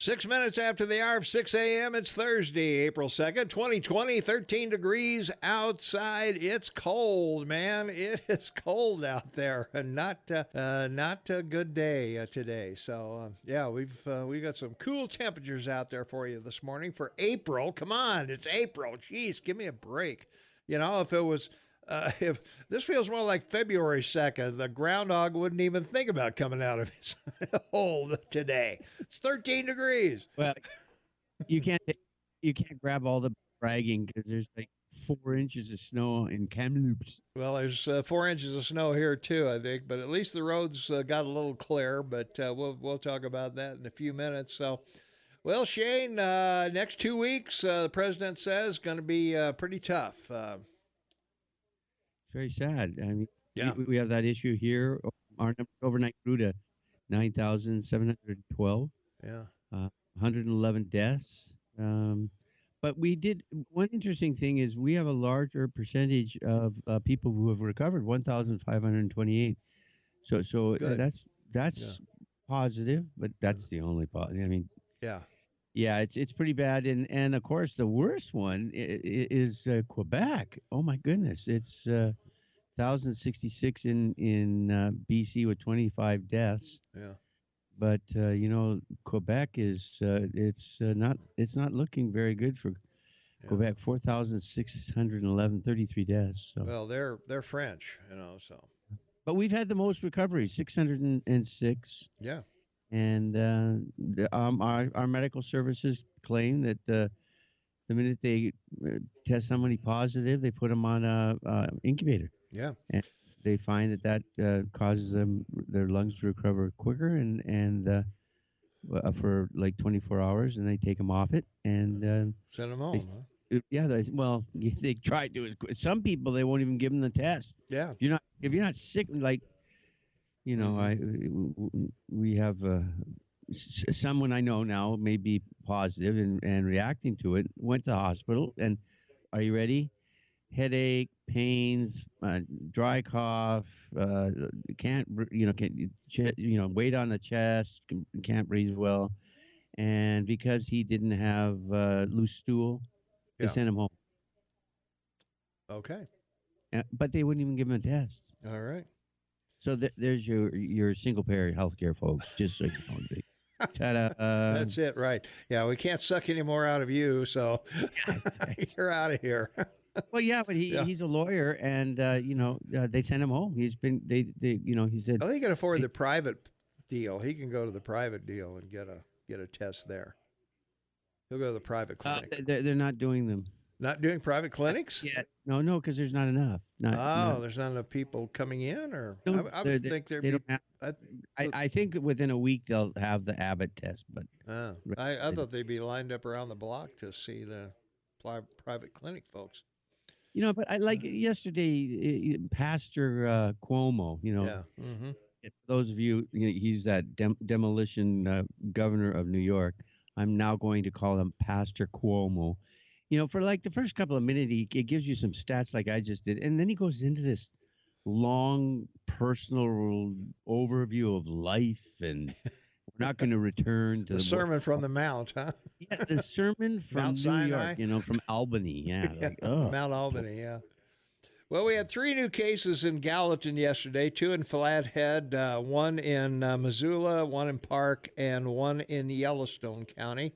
6 minutes after the hour of 6 a.m., it's Thursday, April 2nd, 2020, 13 degrees outside. It's cold, man. It is cold out there, and not a good day today. So, we got some cool temperatures out there for you this morning for April. Come on, it's April. Jeez, give me a break. You know, if this feels more like February 2nd, the groundhog wouldn't even think about coming out of his hole today. It's 13 degrees. Well, you can't grab all the bragging because there's like 4 inches of snow in Kamloops. Well, there's 4 inches of snow here too, I think, but at least the roads got a little clear. But we'll talk about that in a few minutes. So, well, Shane, next 2 weeks, the president says going to be pretty tough. It's very sad. I mean, Yeah. we have that issue here. Our number overnight grew to 9,712. Yeah. 111 deaths. But we did one interesting thing is we have a larger percentage of people who have recovered, 1,528. So that's positive, but that's the only positive. I mean, yeah, it's pretty bad, and of course the worst one is Quebec. Oh my goodness, it's 1,066 in BC with 25 deaths. Yeah. But Quebec is it's not looking very good for Quebec. 4,611, 33 deaths. So. Well, they're French, so. But we've had the most recoveries, 606. Yeah. And our medical services claim that the minute they test somebody positive, they put them on a incubator. Yeah. And they find that causes their lungs to recover quicker and for like 24 hours, and they take them off it and send them home. Yeah, they try to. Some people, they won't even give them the test. Yeah. If you're not sick, like we have someone I know now may be positive and reacting to it. Went to the hospital, and are you ready? Headache, pains, dry cough, can't weight on the chest, can't breathe well, and because he didn't have loose stool, they sent him home. Okay. But they wouldn't even give him a test. All right. So there's your single payer healthcare, folks. Just so you know. Ta-da. That's it, right? Yeah, we can't suck any more out of you, so you're out of here. Well, yeah, but he's a lawyer, and they sent him home. He said. Oh, he can afford the private deal. He can go to the private deal and get a test there. He'll go to the private clinic. They're not doing them. Not doing private clinics? Yeah. No, because there's not enough. There's not enough people coming in, or no, I would think there'd be. I think within a week they'll have the Abbott test, but I thought they'd be lined up around the block to see the private clinic folks. But I like yesterday, Pastor Cuomo. Yeah. Mm-hmm. For those of you, he's that demolition governor of New York. I'm now going to call him Pastor Cuomo. For like the first couple of minutes, it gives you some stats like I just did. And then he goes into this long personal overview of life. And we're not going to return to the Sermon from the Mount, huh? Yeah, the Sermon from Mount New Sinai? York, from Albany. Yeah. Mount Albany, yeah. Well, we had 3 new cases in Gallatin yesterday, 2 in Flathead, 1 in Missoula, 1 in Park, and 1 in Yellowstone County.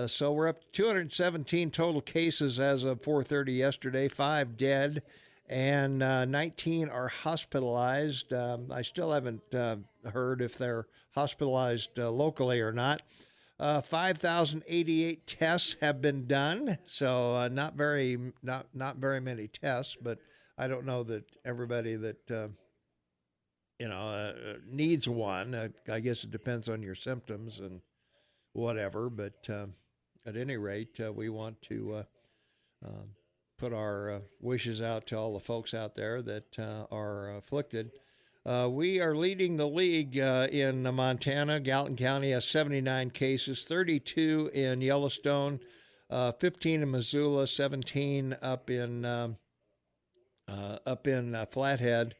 So we're up to 217 total cases as of 4:30 yesterday, 5 dead, and 19 are hospitalized. I still haven't heard if they're hospitalized locally or not. 5,088 tests have been done, so not very many tests, but I don't know that everybody that needs one. I guess it depends on your symptoms and whatever, but at any rate, we want to put our wishes out to all the folks out there that are afflicted. We are leading the league in Montana. Gallatin County has 79 cases, 32 in Yellowstone, 15 in Missoula, 17 up in Flathead.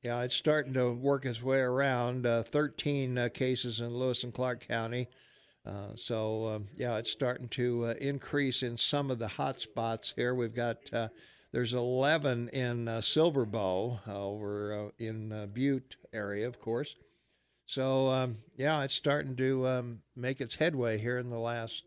Yeah, it's starting to work its way around. 13 cases in Lewis and Clark County. Yeah, it's starting to increase in some of the hot spots here. We've got there's 11 in Silver Bow over in Butte area, of course. Yeah, it's starting to make its headway here in the last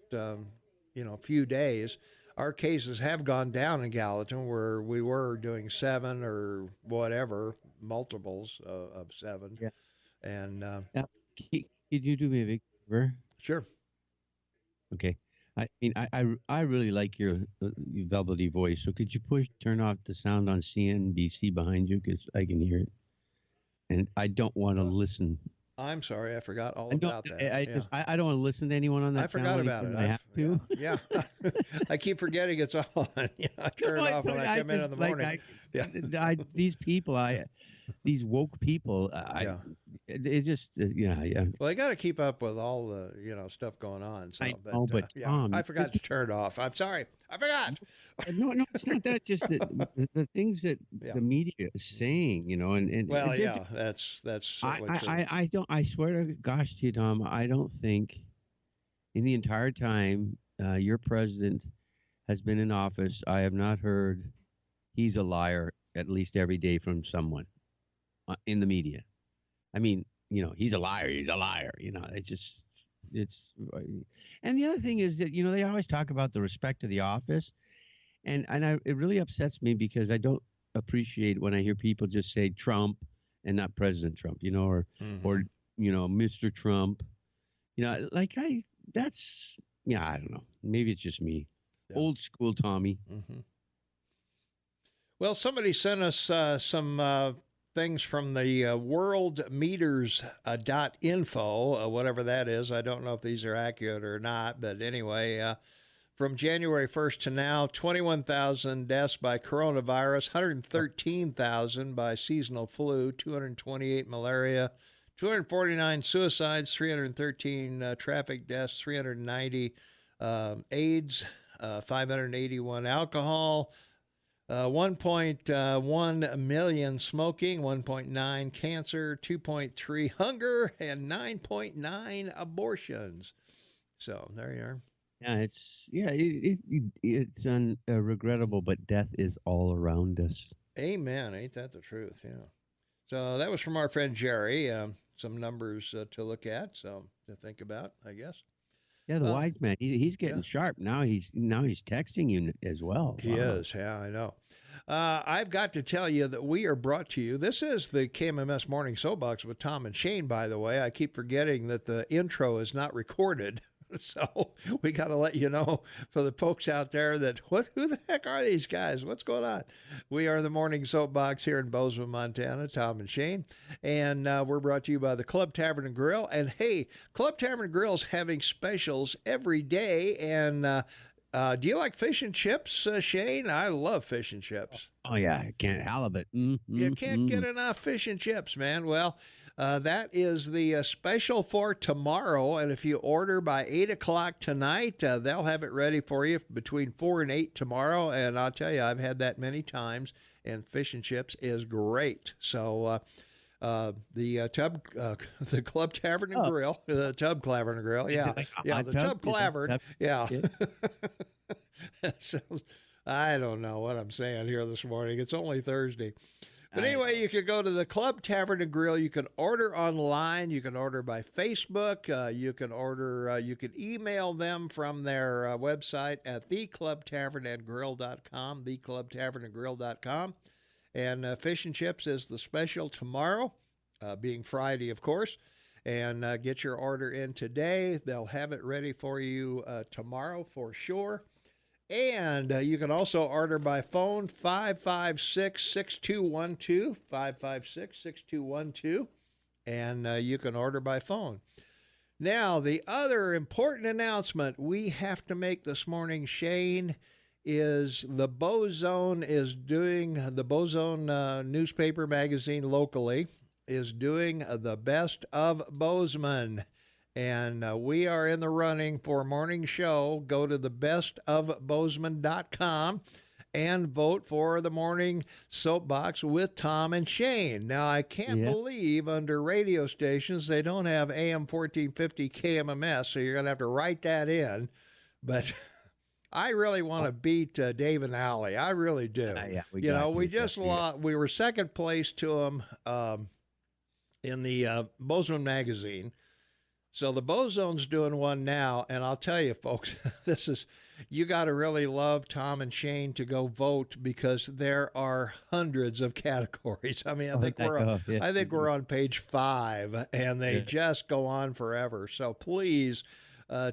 few days. Our cases have gone down in Gallatin, where we were doing 7 or whatever multiples of 7, Yeah. and Now, could you do me a big favor? sure. Okay. I mean, I really like your velvety voice. So could you turn off the sound on CNBC behind you, because I can hear it, and I don't want to listen. I'm sorry, I forgot all about that. I don't want to listen to anyone on that. I forgot about it. I have to. Yeah. I keep forgetting it's on. I turn it off when I come in the morning. These people, these woke people, it just, yeah. Well, I got to keep up with all the, stuff going on. So, but Tom, I forgot to turn it off. I'm sorry. I forgot. No, it's not that. Just the things that the media is saying, and well, yeah, that's. I swear to gosh to you, Tom, I don't think in the entire time your president has been in office, I have not heard he's a liar at least every day from someone in the media. I mean, he's a liar. He's a liar. It's. And the other thing is that, they always talk about the respect of the office. And it really upsets me, because I don't appreciate when I hear people just say Trump and not President Trump, or Mr. Trump, I don't know. Maybe it's just me. Yeah. Old school Tommy. Mm-hmm. Well, somebody sent us some things from the worldmeters.info, whatever that is. I don't know if these are accurate or not, but anyway, from January 1st to now, 21,000 deaths by coronavirus, 113,000 by seasonal flu, 228 malaria, 249 suicides, 313 traffic deaths, 390 AIDS, 581 alcohol, 1.1 million smoking, 1.9 cancer, 2.3 hunger, and 9.9 abortions. So there you are. Yeah, it's regrettable, but death is all around us. Amen. Ain't that the truth? Yeah. So that was from our friend Jerry. Some numbers to look at, so to think about, I guess. Yeah, the wise man. He's getting sharp now. He's texting you as well. He is. Yeah, I know. I've got to tell you that we are brought to you. This is the KMMS Morning Soapbox with Tom and Shane, by the way. I keep forgetting that the intro is not recorded. So we got to let you know, for the folks out there, that who the heck are these guys? What's going on? We are the Morning Soapbox here in Bozeman, Montana, Tom and Shane. And we're brought to you by the Club Tavern and Grill. And hey, Club Tavern and Grill's having specials every day. And do you like fish and chips, Shane? I love fish and chips. Oh, yeah. I can't halibut. You can't get enough fish and chips, man. Well, that is the special for tomorrow. And if you order by 8 o'clock tonight, they'll have it ready for you between 4 and 8 tomorrow. And I'll tell you, I've had that many times, and fish and chips is great. So the Club Tavern and Grill, the Tub Clavern and Grill. Yeah. The Tub Clavern. Yeah. So, I don't know what I'm saying here this morning. It's only Thursday. But anyway, you can go to the Club Tavern and Grill. You can order online. You can order by Facebook. You can order. You can email them from their website at theclubtavernandgrill.com, theclubtavernandgrill.com. And fish and chips is the special tomorrow, being Friday, of course. And get your order in today. They'll have it ready for you tomorrow for sure. And you can also order by phone, 556-6212, 556-6212, and you can order by phone. Now, the other important announcement we have to make this morning, Shane, is the BoZone the BoZone newspaper magazine locally is doing the Best of Bozeman. And we are in the running for a morning show. Go to thebestofbozeman.com and vote for the Morning Soapbox with Tom and Shane. Now, I can't believe under radio stations they don't have AM 1450 KMMS, so you're going to have to write that in. But I really want to beat Dave and Allie. I really do. We just lost. We were second place to them in the Bozeman magazine. So the BoZone's doing one now, and I'll tell you, folks, you got to really love Tom and Shane to go vote because there are hundreds of categories. I mean, I think we're on page 5, and they just go on forever. So please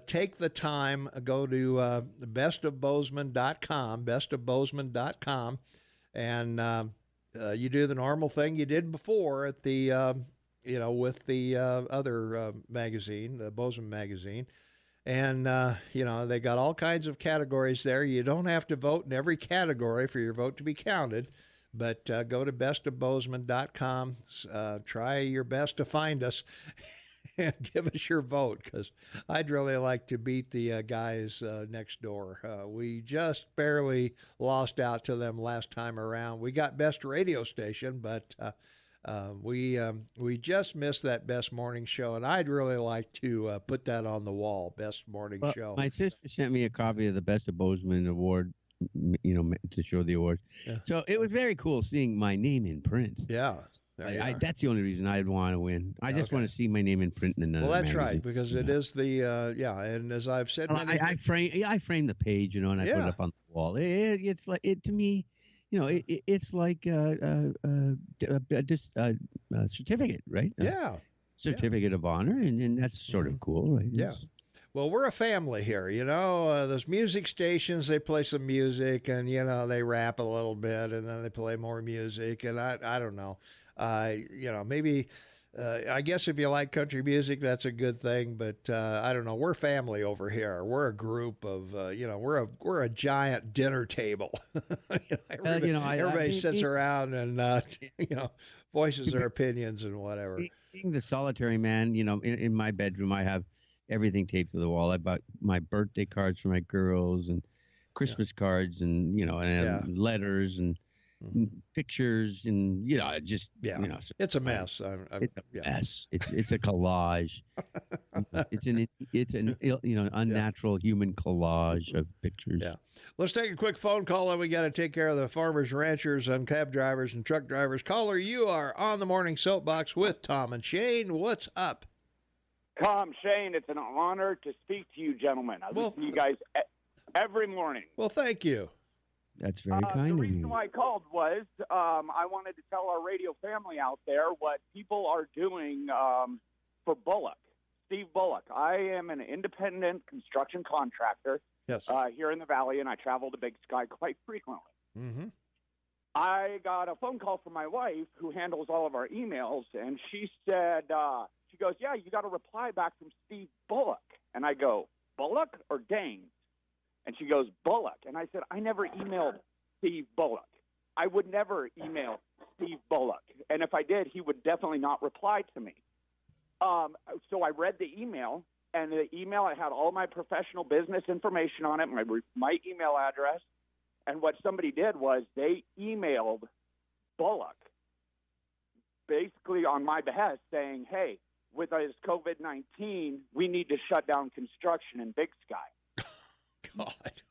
take the time, go to bestofbozeman.com, and you do the normal thing you did before at the with the other magazine, the Bozeman magazine. And, they got all kinds of categories there. You don't have to vote in every category for your vote to be counted, but go to bestofbozeman.com, try your best to find us and give us your vote, because I'd really like to beat the guys next door. We just barely lost out to them last time around. We got best radio station, but we just missed that best morning show, and I'd really like to put that on the wall, best morning show. My sister sent me a copy of the Best of Bozeman award, to show the award. Yeah. So it was very cool seeing my name in print. Yeah. That's the only reason I'd want to win. I just want to see my name in print in another magazine. Right, because it is the and as I've said, I frame the page, and I put it up on the wall. It's like to me. It's like a certificate, right? Certificate of honor, and that's sort of cool, right? Yeah. Well, we're a family here, Those music stations, they play some music, and, they rap a little bit, and then they play more music, and I don't know. Maybe... I guess if you like country music, that's a good thing. But I don't know. We're family over here. We're a group of, we're a giant dinner table. Everybody sits around and voices their opinions and whatever. Being the solitary man, in my bedroom, I have everything taped to the wall. I bought my birthday cards for my girls and Christmas cards and letters and pictures and it's a mess. It's a mess. It's a collage. it's an unnatural human collage of pictures. Yeah. Let's take a quick phone call, and we got to take care of the farmers, ranchers, and cab drivers and truck drivers. Caller, you are on the Morning Soapbox with Tom and Shane. What's up? Tom, Shane, it's an honor to speak to you, gentlemen. I listen to you guys every morning. Well, thank you. That's very kind of you. The reason why I called was I wanted to tell our radio family out there what people are doing for Bullock, Steve Bullock. I am an independent construction contractor here in the Valley, and I travel to Big Sky quite frequently. Mm-hmm. I got a phone call from my wife, who handles all of our emails, and she said, she goes, yeah, you got a reply back from Steve Bullock. And I go, Bullock or Dane? And she goes, Bullock. And I said, I never emailed Steve Bullock. I would never email Steve Bullock. And if I did, he would definitely not reply to me. So I read the email, and the email, I had all my professional business information on it, my email address. And what somebody did was they emailed Bullock basically on my behest saying, hey, with this COVID-19, we need to shut down construction in Big Sky. God.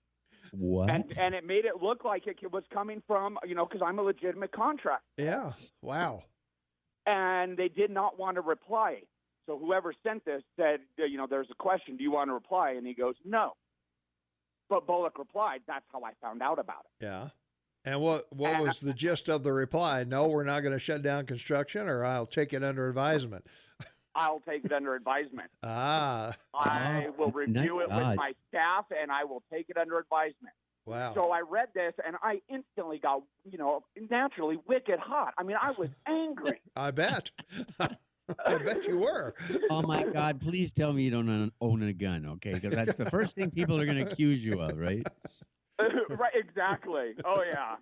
What? And it made it look like it was coming from, because I'm a legitimate contractor. Yeah. Wow. And they did not want to reply. So whoever sent this said, there's a question, do you want to reply? And he goes, no. But Bullock replied, that's how I found out about it. Yeah. And what was the gist of the reply? No, we're not going to shut down construction, or I'll take it under advisement. I'll take it under advisement. I will review it with my staff, and I will take it under advisement. Wow. So I read this, and I instantly got, naturally wicked hot. I mean, I was angry. I bet. I bet you were. Oh, my God. Please tell me you don't own a gun, okay? Because that's the first thing people are going to accuse you of, right? Right, exactly. Oh, yeah.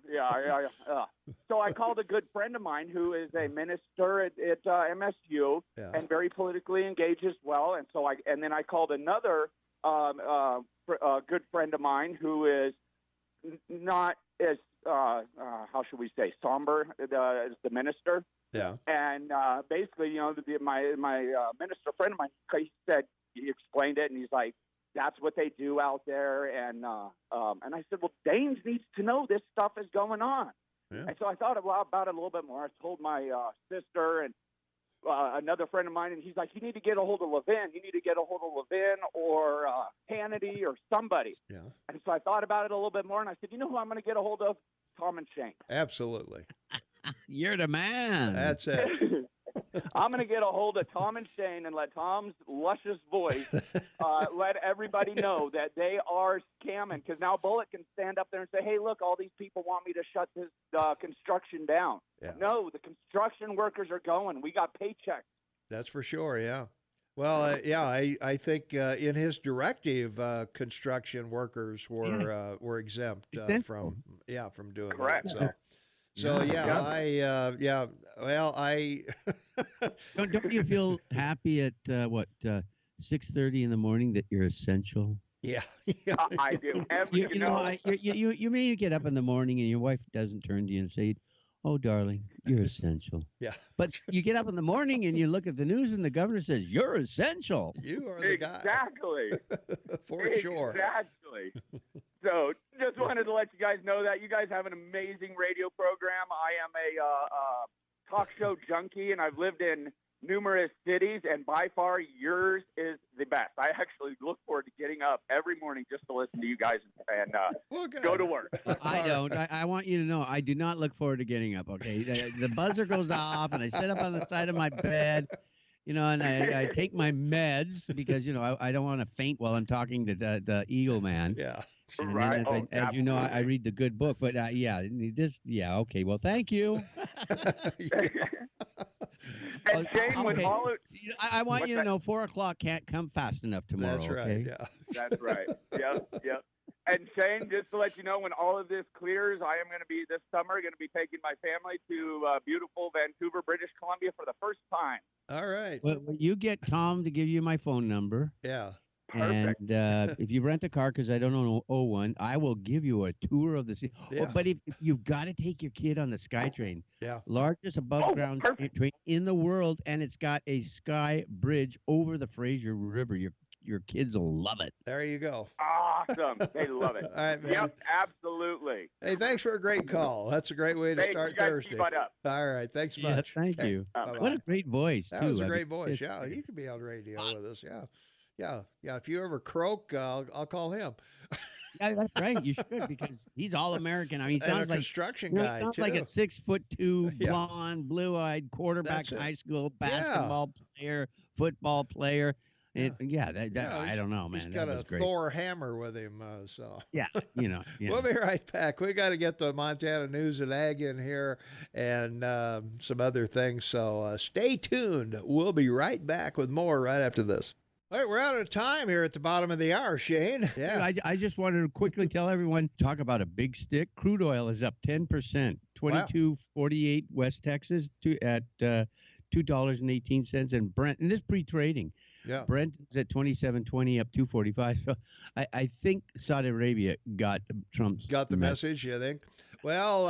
So I called a good friend of mine who is a minister at MSU and very politically engaged as well. And then I called another good friend of mine who is not as how should we say, somber as the minister. Yeah. And basically, my minister friend of mine, he explained it, and he's like, that's what they do out there. And I said, well, Danes needs to know this stuff is going on. Yeah. And so I thought about it a little bit more. I told my sister and another friend of mine, and he's like, you need to get a hold of Levin. You need to get a hold of Levin or Hannity or somebody. Yeah. And so I thought about it a little bit more, and I said, you know who I'm going to get a hold of? Tom and Shane. Absolutely. You're the man. That's it. I'm going to get a hold of Tom and Shane and let Tom's luscious voice let everybody know that they are scamming. Because now Bullock can stand up there and say, hey, look, all these people want me to shut this construction down. Yeah. No, the construction workers are going. We got paychecks. That's for sure, yeah. Well, I think in his directive, construction workers were exempt from doing Correct. that. So I Don't you feel happy at 6:30 in the morning that you're essential? Yeah. I do. You may get up in the morning and your wife doesn't turn to you and say, "Oh, darling, you're essential." Yeah. But you get up in the morning and you look at the news and the governor says, "You're essential." You are the guy. Exactly. For sure. Exactly. So just wanted to let you guys know that. You guys have an amazing radio program. I am a talk show junkie, and I've lived in numerous cities, and by far yours is the best. I actually look forward to getting up every morning just to listen to you guys and go to work. I don't. I want you to know I do not look forward to getting up, okay? The buzzer goes off, and I sit up on the side of my bed, and I take my meds because, I don't want to faint while I'm talking to the Eagle Man. Yeah. And Right. then, as you know, I read the good book, but okay. Well, thank you. And Shane, with all of, I want you to know 4 o'clock can't come fast enough tomorrow. That's right. Okay? Yeah. That's right. Yep. And Shane, just to let you know, when all of this clears, I am going to be this summer taking my family to beautiful Vancouver, British Columbia for the first time. All right. Well, you get Tom to give you my phone number. Yeah. Perfect. And if you rent a car, because I don't own one, I will give you a tour of the city. Yeah. But if you've got to take your kid on the SkyTrain, Yeah. largest above-ground train in the world, and it's got a sky bridge over the Fraser River. Your kids will love it. There you go. Awesome. They love it. All right, man. Yep, absolutely. Hey, thanks for a great call. That's a great way to Thanks, start you guys. Thursday. Keep it up. All right. Thanks Yeah, much. thank Okay. you. Bye-bye. What a great voice, That too. was a I great mean, voice. Yeah, you could be on radio with us. Yeah. If you ever croak, I'll call him. Yeah, that's right. You should, because he's all American. I mean, he And sounds a like construction guy sounds too. like a 6'2", Yeah. blonde, blue-eyed quarterback, That's it. high school basketball player, football player. Yeah. I don't know, man. He's got that was a great. Thor hammer with him. So Yeah. We'll be right back. We got to get the Montana News and Ag in here and some other things. So stay tuned. We'll be right back with more right after this. All right, we're out of time here at the bottom of the hour, Shane. Yeah. I just wanted to quickly tell everyone, talk about a big stick. Crude oil is up 10%, $22.48 West Texas at $2.18, and Brent, and this pre-trading. Yeah. Brent is at 27.20, up 2.45. So I think Saudi Arabia got Trump's the message, you think? Well,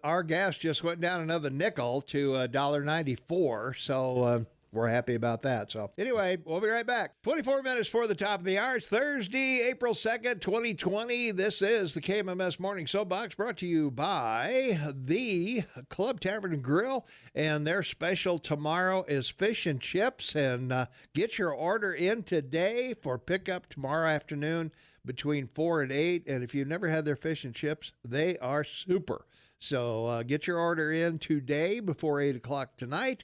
our gas just went down another nickel to $1.94. So we're happy about that. So anyway, we'll be right back. 24 minutes for the top of the hour. It's Thursday, April 2nd, 2020. This is the KMMS Morning Soapbox, brought to you by the Club Tavern and Grill. And their special tomorrow is fish and chips. And get your order in today for pickup tomorrow afternoon between 4 and 8. And if you've never had their fish and chips, they are super. So get your order in today before 8 o'clock tonight.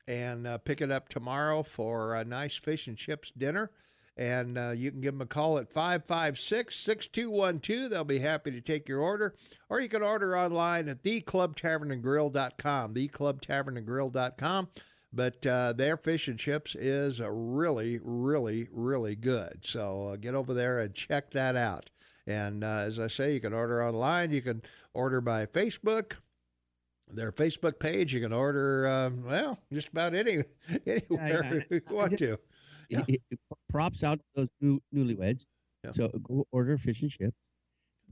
And pick it up tomorrow for a nice fish and chips dinner. And you can give them a call at 556-6212. They'll be happy to take your order. Or you can order online at theclubtavernandgrill.com, theclubtavernandgrill.com. But their fish and chips is really, really, really good. So get over there and check that out. And as I say, you can order online. You can order by Facebook. Their Facebook page, you can order, just about anywhere you want to. Props out to those newlyweds. Yeah. So go order fish and chips.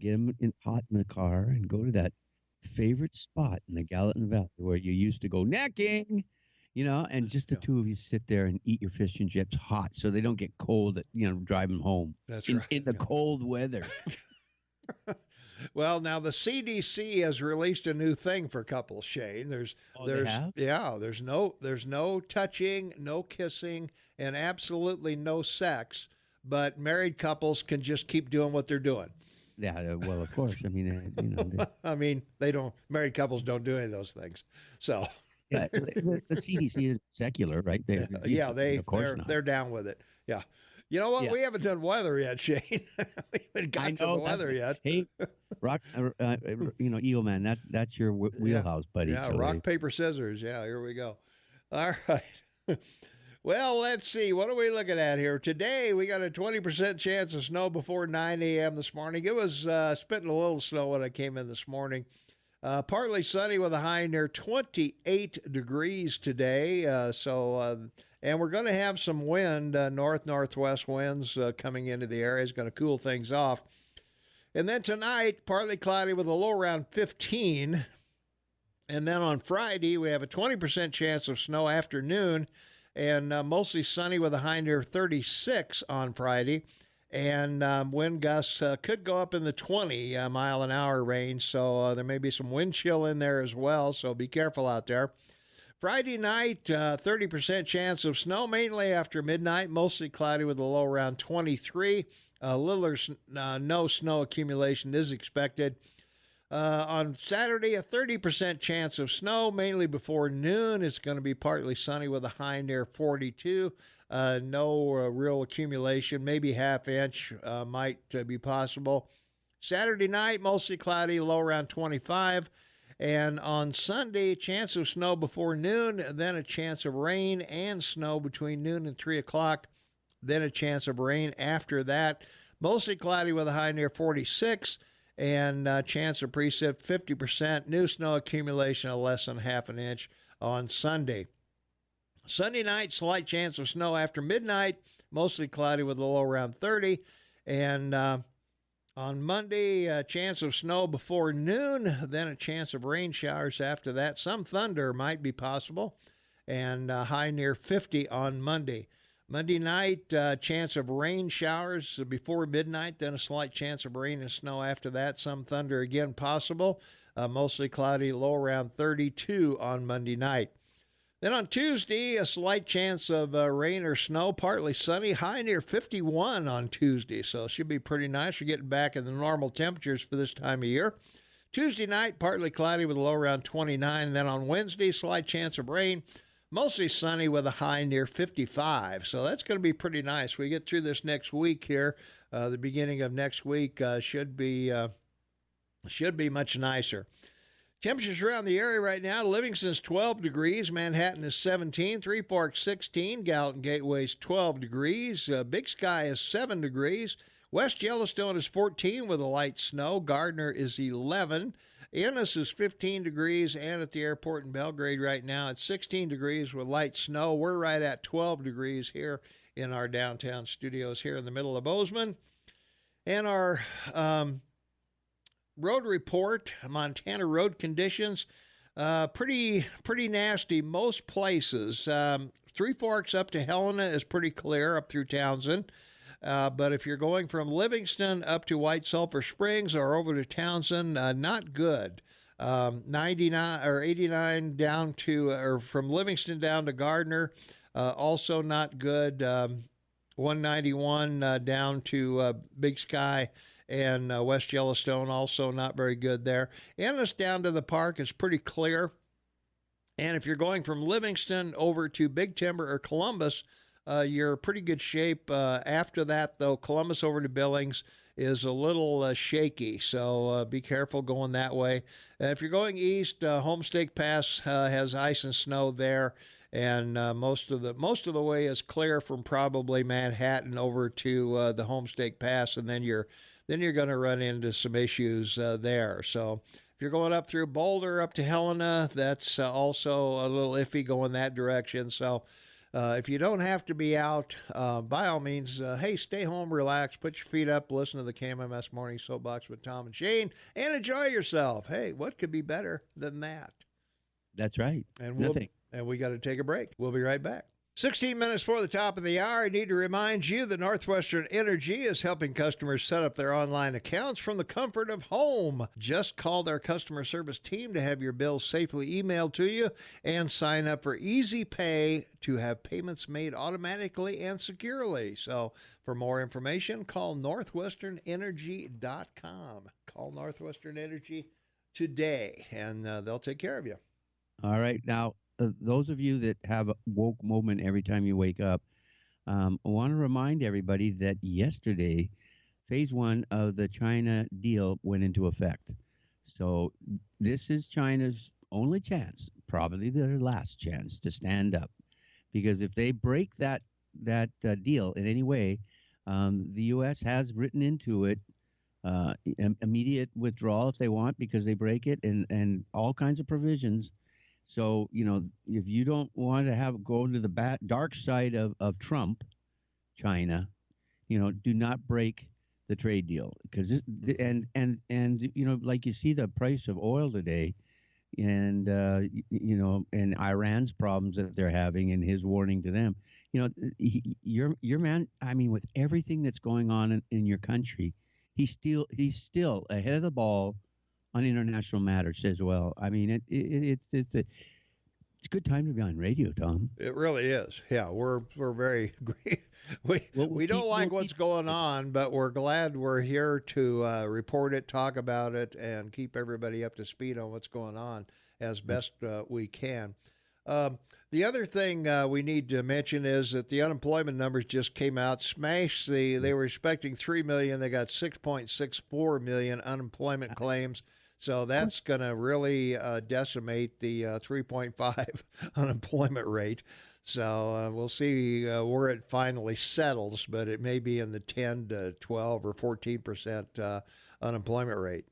get them hot in the car, and go to that favorite spot in the Gallatin Valley where you used to go necking, and just the two of you sit there and eat your fish and chips hot so they don't get cold, driving home. That's in, right. in the cold weather. Well, now the CDC has released a new thing for couples, Shane. They have? There's no touching, no kissing, and absolutely no sex, but married couples can just keep doing what they're doing. Yeah, well, of course. I mean, I mean, married couples don't do any of those things. So yeah, the CDC is secular, right? Of course not. They're down with it. Yeah. You know what? Yeah. We haven't done weather yet, Shane. We haven't got to the weather yet. Hey, rock, Eagle Man, that's your wheelhouse, buddy. Yeah, so rock, paper, scissors. Yeah, here we go. All right. Well, let's see. What are we looking at here? Today, we got a 20% chance of snow before 9 a.m. this morning. It was spitting a little snow when I came in this morning. Partly sunny with a high near 28 degrees today. And we're going to have some wind, northwest winds coming into the area. It's going to cool things off. And then tonight, partly cloudy with a low around 15. And then on Friday, we have a 20% chance of snow afternoon and mostly sunny with a high near 36 on Friday. And wind gusts could go up in the 20 mile an hour range. So there may be some wind chill in there as well. So be careful out there. Friday night, 30% chance of snow, mainly after midnight, mostly cloudy with a low around 23. No snow accumulation is expected. On Saturday, a 30% chance of snow, mainly before noon. It's going to be partly sunny with a high near 42. No real accumulation, maybe half inch might be possible. Saturday night, mostly cloudy, low around 25. And on Sunday, chance of snow before noon, then a chance of rain and snow between noon and 3 o'clock, then a chance of rain after that. Mostly cloudy with a high near 46, and chance of precip 50%. New snow accumulation of less than half an inch on Sunday. Sunday night, slight chance of snow after midnight, mostly cloudy with a low around 30, and on Monday, a chance of snow before noon, then a chance of rain showers after that. Some thunder might be possible, and high near 50 on Monday. Monday night, chance of rain showers before midnight, then a slight chance of rain and snow after that. Some thunder again possible, mostly cloudy, low around 32 on Monday night. Then on Tuesday, a slight chance of rain or snow, partly sunny, high near 51 on Tuesday. So it should be pretty nice. We're getting back in the normal temperatures for this time of year. Tuesday night, partly cloudy with a low around 29. And then on Wednesday, slight chance of rain, mostly sunny with a high near 55. So that's going to be pretty nice. We get through this next week here. The beginning of next week should be much nicer. Temperatures around the area right now, Livingston's 12 degrees, Manhattan is 17, Three Forks 16, Gallatin Gateway's 12 degrees, Big Sky is 7 degrees, West Yellowstone is 14 with a light snow, Gardner is 11, Ennis is 15 degrees, and at the airport in Belgrade right now, it's 16 degrees with light snow. We're right at 12 degrees here in our downtown studios here in the middle of Bozeman. And our road report, Montana road conditions, pretty nasty most places. Three Forks up to Helena is pretty clear up through Townsend. But if you're going from Livingston up to White Sulphur Springs or over to Townsend, not good. 99 or 89 down to, or from Livingston down to Gardner, also not good. 191 down to Big Sky and West Yellowstone, also not very good there. Ennis down to the park is pretty clear. And if you're going from Livingston over to Big Timber or Columbus, you're in pretty good shape. After that, though, Columbus over to Billings is a little shaky, so be careful going that way. If you're going east, Homestake Pass has ice and snow there, and most of the way is clear from probably Manhattan over to the Homestake Pass, and then you're going to run into some issues there. So if you're going up through Boulder up to Helena, that's also a little iffy going that direction. So if you don't have to be out, by all means, hey, stay home, relax, put your feet up, listen to the KMMS Morning Soapbox with Tom and Shane, and enjoy yourself. Hey, what could be better than that? That's right. And Nothing. And we got to take a break. We'll be right back. 16 minutes before the top of the hour, I need to remind you that Northwestern Energy is helping customers set up their online accounts from the comfort of home. Just call their customer service team to have your bills safely emailed to you and sign up for Easy Pay to have payments made automatically and securely. So for more information, call northwesternenergy.com. Call Northwestern Energy today, and they'll take care of you. All right. Now, those of you that have a woke moment every time you wake up, I want to remind everybody that yesterday, phase 1 of the China deal went into effect. So this is China's only chance, probably their last chance, to stand up. Because if they break that deal in any way, the U.S. has written into it immediate withdrawal if they want, because they break it, and all kinds of provisions. So, if you don't want to go to the dark side of Trump, China, do not break the trade deal, because and like you see the price of oil today, and and Iran's problems that they're having, and his warning to them. Your man. I mean, with everything that's going on in your country, he's still ahead of the ball on international matters as well. I mean, it's a good time to be on radio, Tom. It really is. Yeah, we're very we don't like what's going on, but we're glad we're here to report it, talk about it, and keep everybody up to speed on what's going on as best we can. The other thing we need to mention is that the unemployment numbers just came out. They were expecting 3 million. They got 6.64 million unemployment claims. So that's going to really decimate the 3.5 unemployment rate. So we'll see where it finally settles, but it may be in the 10 to 12 or 14% unemployment rate.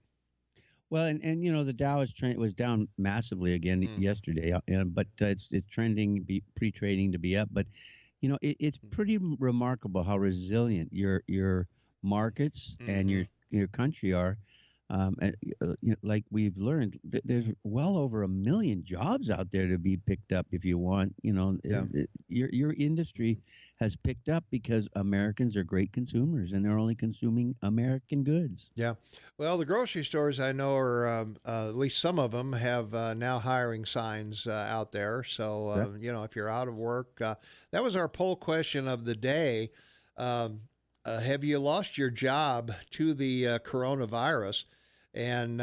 Well, and the Dow was down massively again yesterday, but it's trending, pre-trading to be up. But it's pretty remarkable how resilient your markets and your country are. Like we've learned, there's well over 1 million jobs out there to be picked up if you want. Your industry has picked up because Americans are great consumers, and they're only consuming American goods. Yeah. Well, the grocery stores I know are, at least some of them have now hiring signs out there. So, if you're out of work, that was our poll question of the day. Have you lost your job to the coronavirus? And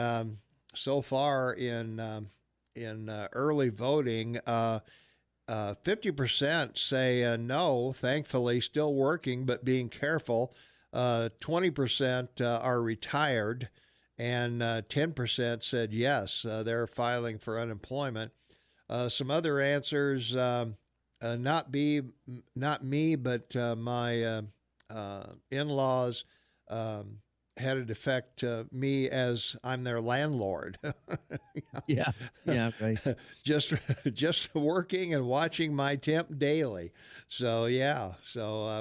so far in early voting, 50% say no, thankfully still working but being careful. 20% are retired, and 10% said yes, they're filing for unemployment. Some other answers, not me, but my in-laws had it affect me as I'm their landlord. Yeah, right. just working and watching my temp daily. So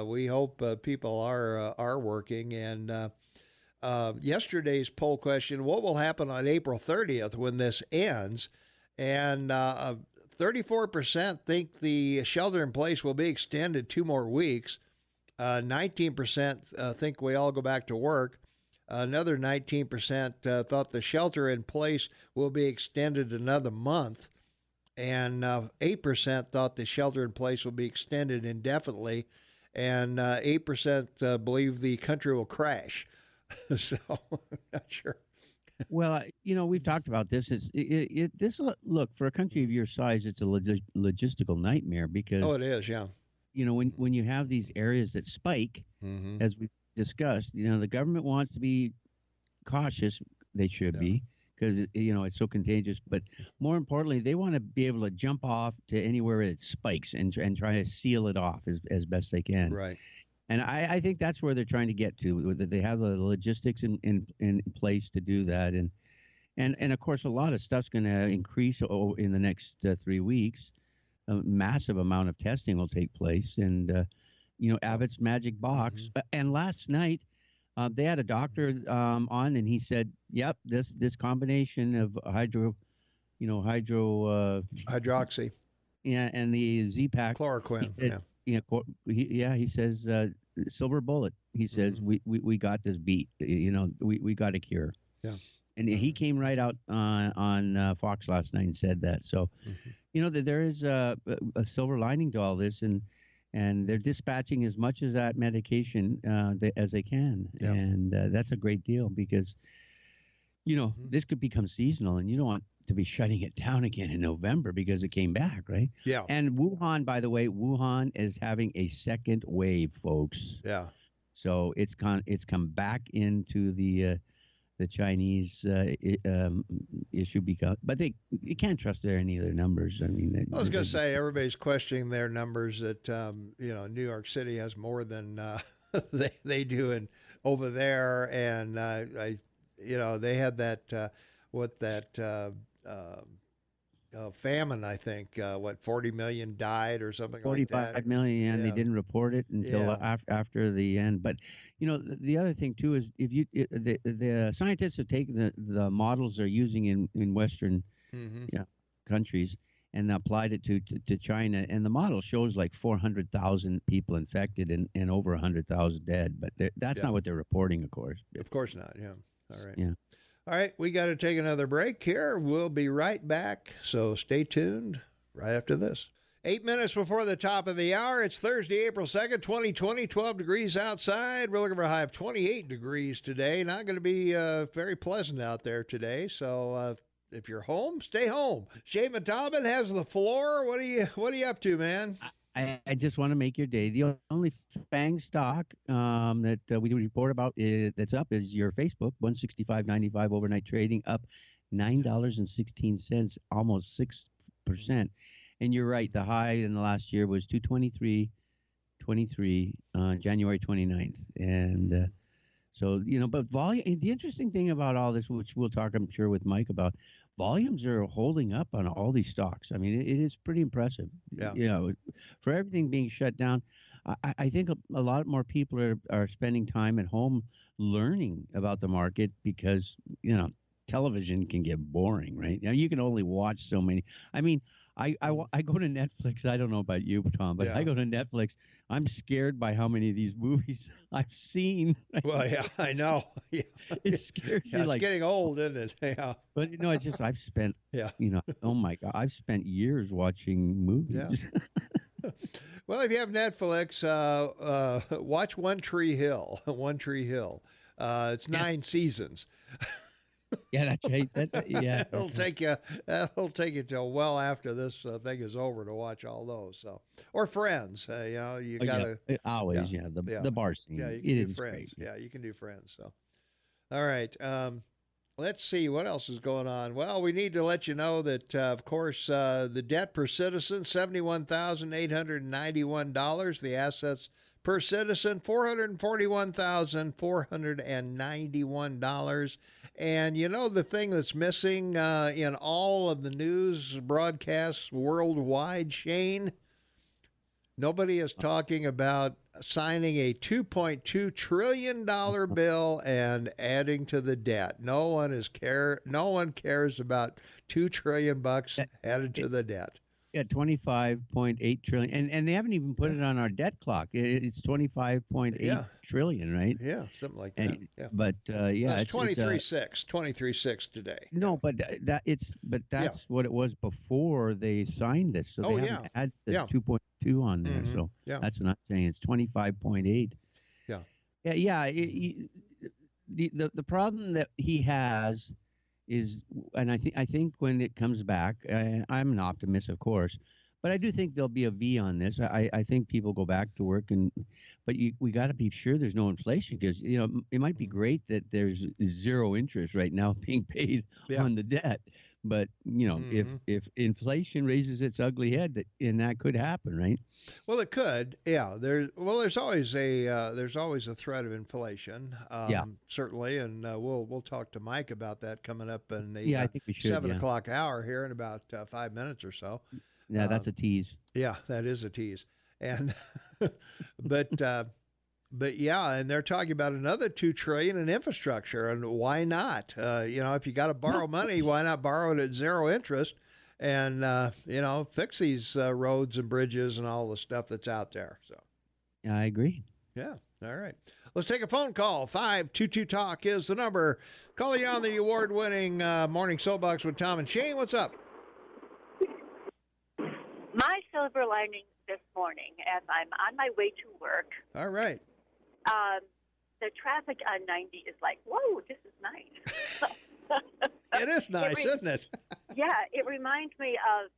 we hope people are working. And yesterday's poll question: what will happen on April 30th when this ends? And 34% think the shelter in place will be extended 2 more weeks. 19% think we all go back to work. Another 19% thought the shelter in place will be extended another month. And 8% thought the shelter in place will be extended indefinitely. And 8% believe the country will crash. So, not sure. Well, we've talked about this. Look, for a country of your size, it's a logistical nightmare because. Oh, it is, yeah. When you have these areas that spike, as we discussed, the government wants to be cautious. They should be, because it's so contagious. But more importantly, they want to be able to jump off to anywhere it spikes and try to seal it off as best they can. Right. And I think that's where they're trying to get to. That they have the logistics in place to do that, and of course a lot of stuff's going to increase in the next 3 weeks. a massive amount of testing will take place, and Abbott's Magic Box. And last night, they had a doctor on, and he said, "Yep, this combination of hydroxy, and the Z-Pack chloroquine, he says silver bullet. He says we got this beat. We got a cure." Yeah. And he came right out on Fox last night and said that. So, that there is a silver lining to all this, and they're dispatching as much of that medication as they can, and that's a great deal because, this could become seasonal, and you don't want to be shutting it down again in November because it came back, right? Yeah. And Wuhan, by the way, is having a second wave, folks. Yeah. So it's come back into the Chinese issue but you can't trust any of their numbers. I mean, I was going to say everybody's questioning their numbers that New York City has more than they do over there, and they had that famine. I think 40 million died or something like that. 45 million, and they didn't report it until after the end. But the other thing too is the scientists have taken the models they're using in Western countries and applied it to China, and the model shows like 400,000 people infected and over 100,000 dead. But that's not what they're reporting, of course. Of course not. Yeah. All right. Yeah. All right, we got to take another break here. We'll be right back, so stay tuned right after this. 8 minutes before the top of the hour. It's Thursday, April 2nd, 2020, 12 degrees outside. We're looking for a high of 28 degrees today. Not going to be very pleasant out there today, so if you're home, stay home. Shay Mattelin has the floor. What are you up to, man? I just want to make your day. The only FANG stock that we report about that's up is your Facebook, 165.95 overnight trading, up $9.16, almost 6%. And you're right, the high in the last year was 223.23 on January 29th. And so, but volume, the interesting thing about all this, which we'll talk, I'm sure, with Mike about, volumes are holding up on all these stocks. I mean, it is pretty impressive. Yeah. For everything being shut down, I think a lot more people are spending time at home learning about the market because, television can get boring, right? Now you can only watch so many. I mean, I go to Netflix. I don't know about you, Tom, but I go to Netflix. I'm scared by how many of these movies I've seen. Well, yeah, I know. Yeah. It scares you. It's getting old, isn't it? Yeah. But it's just I've spent. Oh my God, I've spent years watching movies. Yeah. Well, if you have Netflix, watch One Tree Hill. One Tree Hill. It's 9 seasons. Yeah, that's right. It'll take you till well after this thing is over to watch all those. So, or Friends, you gotta always the bar scene. Yeah, you can do Friends. Great. Yeah, you can do Friends. So, all right. Let's see what else is going on. Well, we need to let you know that, of course, the debt per citizen $71,891. The assets per citizen $441,491. And the thing that's missing in all of the news broadcasts worldwide, Shane? Nobody is talking about signing a $2.2 trillion bill and adding to the debt. No one cares about $2 trillion added to the debt. Yeah, 25.8 trillion, and they haven't even put it on our debt clock. It's 25.8 trillion, right? Yeah, something like that. Yeah. But it's 23.6 today. No, but that's what it was before they signed this. So they haven't added the 2.2 on there. Mm-hmm. So that's what I'm saying. It's 25.8. Yeah. Yeah. The problem that he has is, and I think when it comes back, I'm an optimist, of course, but I do think there'll be a V on this. I think people go back to work, but we got to be sure there's no inflation, because it might be great that there's zero interest right now being paid on the debt, but if inflation raises its ugly head, that could happen, right? Well, it could. Yeah. There's always a threat of inflation. Certainly, and we'll talk to Mike about that coming up in the I think we should, 7 o'clock hour here in about 5 minutes or so. Yeah, that's a tease. Yeah, that is a tease. And but yeah, and they're talking about another $2 trillion in infrastructure, and why not? If you got to borrow money, why not borrow it at zero interest, and fix these roads and bridges and all the stuff that's out there. So, Yeah, I agree. yeah, all right. Let's take a phone call. 522 Talk is the number. Call you on the award-winning Morning Soapbox with Tom and Shane. What's up? My silver lining this morning, as I'm on my way to work, All right. the traffic on 90 is like, whoa, this is nice. It is nice, isn't it? Yeah, it reminds me of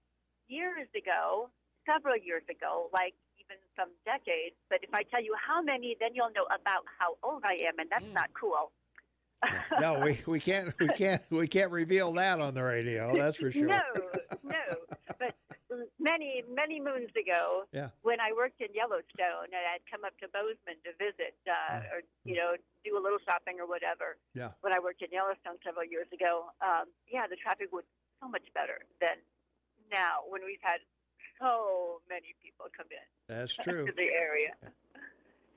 years ago, several years ago, like even some decades. But if I tell you how many, then you'll know about how old I am, and that's not cool. No, we can't reveal that on the radio. That's for sure. No. But many moons ago, when I worked in Yellowstone, and I'd come up to Bozeman to visit, or do a little shopping or whatever. Yeah. When I worked in Yellowstone several years ago, the traffic was so much better than now when we've had so many people come in. That's true. To the area.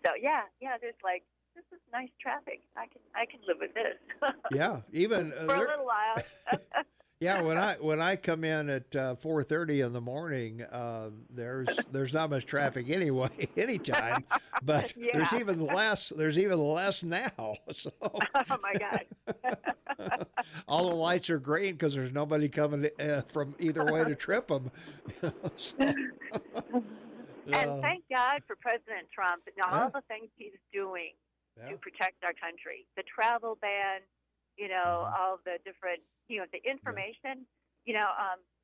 So there's like, this is nice traffic. I can live with this. Yeah, even for a little while. Yeah, when I come in at 4:30 in the morning, there's not much traffic anyway, anytime. But there's even less now. So. Oh my God! All the lights are green because there's nobody coming from either way to trip them. And thank God for President Trump and all the things he's doing to protect our country. The travel ban, all the different, the information.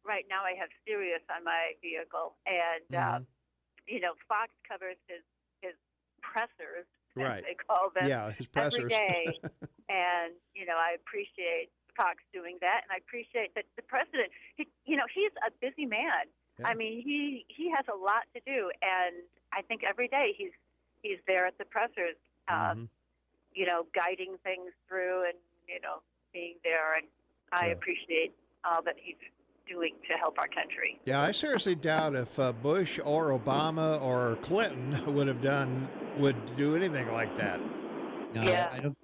Right now I have Sirius on my vehicle, and Fox covers his pressers, as they call them, his pressers. every day. And I appreciate Fox doing that, and I appreciate that the president. He's a busy man. Yeah. I mean, he has a lot to do, and I think every day he's there at the pressers, guiding things through and being there, and I appreciate all that he's doing to help our country. Yeah, I seriously doubt if Bush or Obama or Clinton would do anything like that. No, I don't.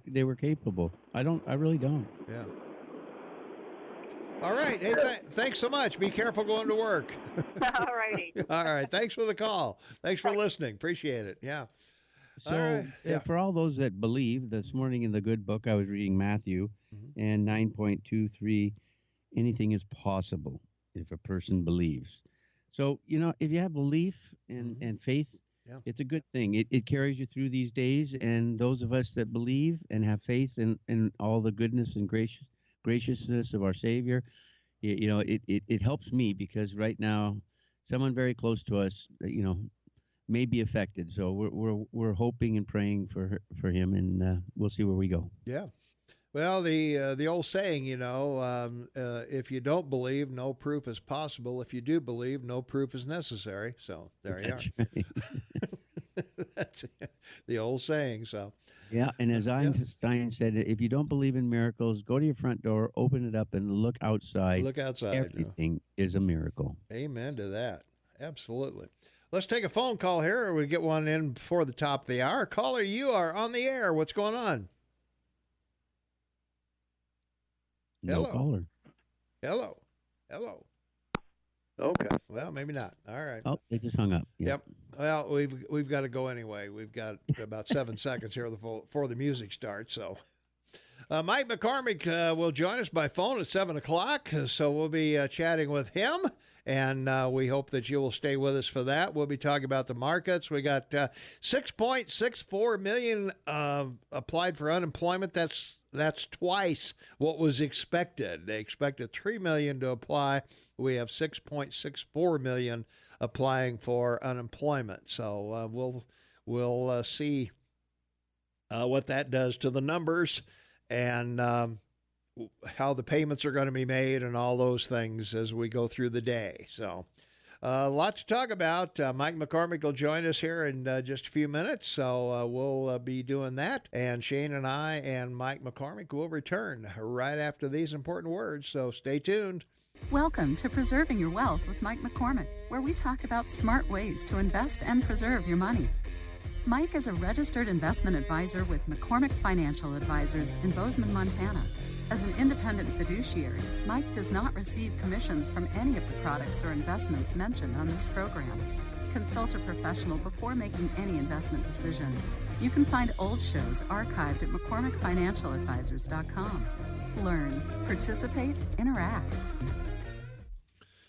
They were capable. I really don't. Yeah. All right. Hey, thanks so much. Be careful going to work. All righty. All right. Thanks for the call. Thanks for listening. Appreciate it. Yeah. So for all those that believe, this morning in the good book, I was reading Matthew and 9.23, anything is possible if a person believes. So, if you have belief and faith, it's a good thing. It carries you through these days. And those of us that believe and have faith in all the goodness and graciousness of our Savior, it helps me, because right now someone very close to us, may be affected. So we're hoping and praying for him, and we'll see where we go. Yeah. Well, the old saying, if you don't believe, no proof is possible. If you do believe, no proof is necessary. So there you are. Right. That's the old saying. So. Yeah, and as Einstein said, if you don't believe in miracles, go to your front door, open it up, and look outside. Look outside. Everything is a miracle. Amen to that. Absolutely. Let's take a phone call here. We get one in before the top of the hour. Caller, you are on the air. What's going on? No caller. Hello. Okay. Well, maybe not. All right. Oh, they just hung up. Yep. Well, we've got to go anyway. We've got about 7 seconds here before the music starts. So, Mike McCormick will join us by phone at 7 o'clock. So we'll be chatting with him, and we hope that you will stay with us for that. We'll be talking about the markets. We got 6.64 million applied for unemployment. That's twice what was expected. They expected 3 million to apply. We have 6.64 million applying for unemployment. So we'll see what that does to the numbers, and how the payments are going to be made, and all those things as we go through the day. So a lot to talk about. Mike McCormick will join us here in just a few minutes, so we'll be doing that. And Shane and I and Mike McCormick will return right after these important words, so stay tuned. Welcome to Preserving Your Wealth with Mike McCormick, where we talk about smart ways to invest and preserve your money. Mike is a registered investment advisor with McCormick Financial Advisors in Bozeman, Montana. As an independent fiduciary, Mike does not receive commissions from any of the products or investments mentioned on this program. Consult a professional before making any investment decision. You can find old shows archived at McCormickFinancialadvisors.com. Learn, participate, interact.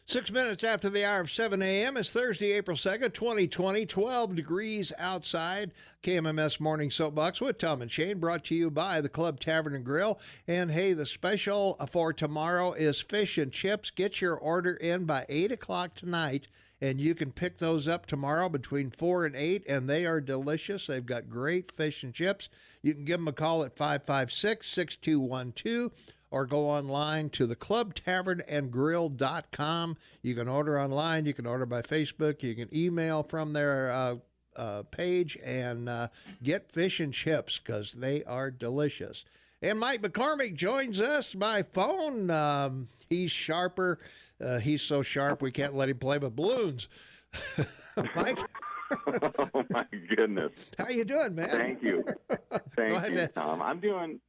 6 minutes after the hour of 7 a.m. It's Thursday, April 2nd, 2020, 12 degrees outside. KMMS Morning Soapbox with Tom and Shane, brought to you by the Club Tavern and Grill. And hey, the special for tomorrow is fish and chips. Get your order in by 8 o'clock tonight, and you can pick those up tomorrow between 4 and 8, and they are delicious. They've got great fish and chips. You can give them a call at 556-6212. or go online to theclubtavernandgrill.com. You can order online. You can order by Facebook. You can email from their page and get fish and chips because they are delicious. And Mike McCormick joins us by phone. He's sharper. He's so sharp we can't let him play with balloons. Mike? Oh my goodness! How you doing, man? Thank you, Tom. I'm doing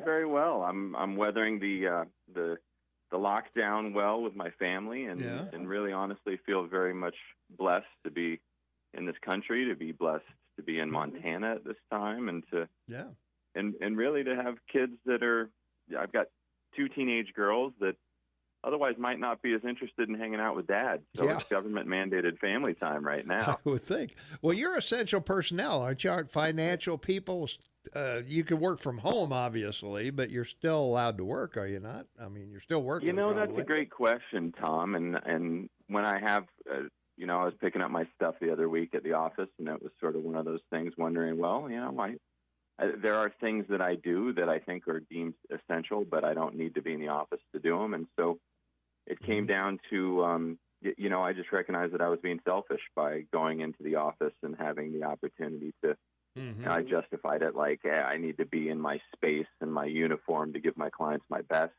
very well. I'm weathering the lockdown well with my family, and really honestly feel very much blessed to be in this country, to be blessed to be in Montana at this time, and and really to have kids that are. I've got 2 teenage girls that otherwise might not be as interested in hanging out with Dad. So it's government-mandated family time right now. I would think. Well, you're essential personnel, aren't you? Aren't financial people? You can work from home, obviously, but you're still allowed to work, are you not? I mean, you're still working. That's a great question, Tom. And when I have, I was picking up my stuff the other week at the office, and it was sort of one of those things wondering, well, there are things that I do that I think are deemed essential, but I don't need to be in the office to do them. And so it came down to, I just recognized that I was being selfish by going into the office and having the opportunity to, I justified it like, I need to be in my space and my uniform to give my clients my best.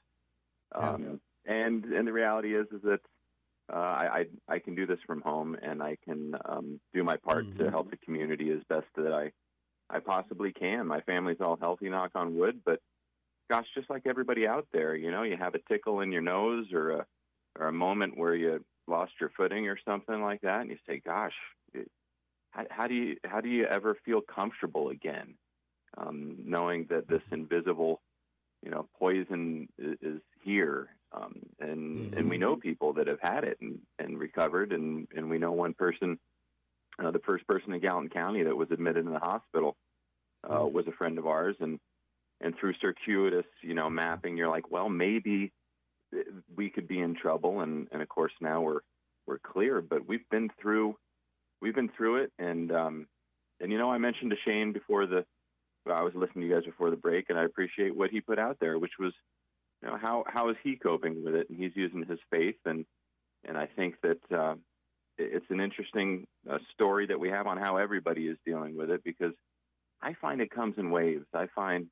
And the reality is that I can do this from home, and I can do my part to help the community as best that I possibly can. My family's all healthy, knock on wood, but gosh, just like everybody out there, you have a tickle in your nose or a moment where you lost your footing or something like that, and you say, gosh, how do you ever feel comfortable again, knowing that this invisible, poison is here, and we know people that have had it and recovered, and we know one person, the first person in Gallatin County that was admitted in the hospital was a friend of ours, and through circuitous, mapping, you're like, well, maybe we could be in trouble, and of course now we're clear, but we've been through it, and I mentioned to Shane I was listening to you guys before the break, and I appreciate what he put out there, which was, how is he coping with it, and he's using his faith, and I think that it's an interesting story that we have on how everybody is dealing with it, because I find it comes in waves. I find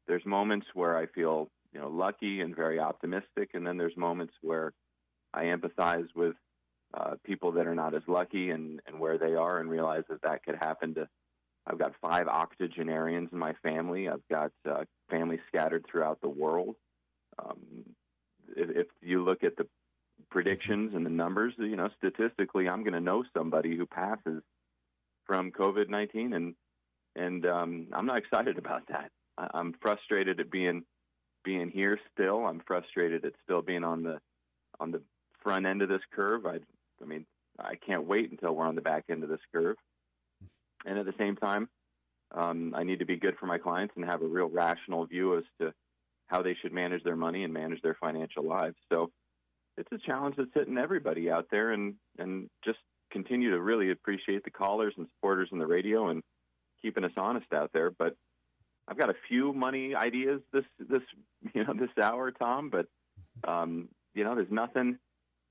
there's moments where I feel, lucky and very optimistic, and then there's moments where I empathize with people that are not as lucky and where they are, and realize that could happen to. I've got 5 octogenarians in my family. I've got families scattered throughout the world. If you look at the predictions and the numbers, statistically, I'm going to know somebody who passes from COVID-19, and I'm not excited about that. I'm frustrated at being here still. I'm frustrated at still being on the front end of this curve. I can't wait until we're on the back end of this curve. And at the same time, I need to be good for my clients and have a real rational view as to how they should manage their money and manage their financial lives. So it's a challenge that's hitting everybody out there, and just continue to really appreciate the callers and supporters in the radio and keeping us honest out there. But I've got a few money ideas this hour, Tom, but there's nothing.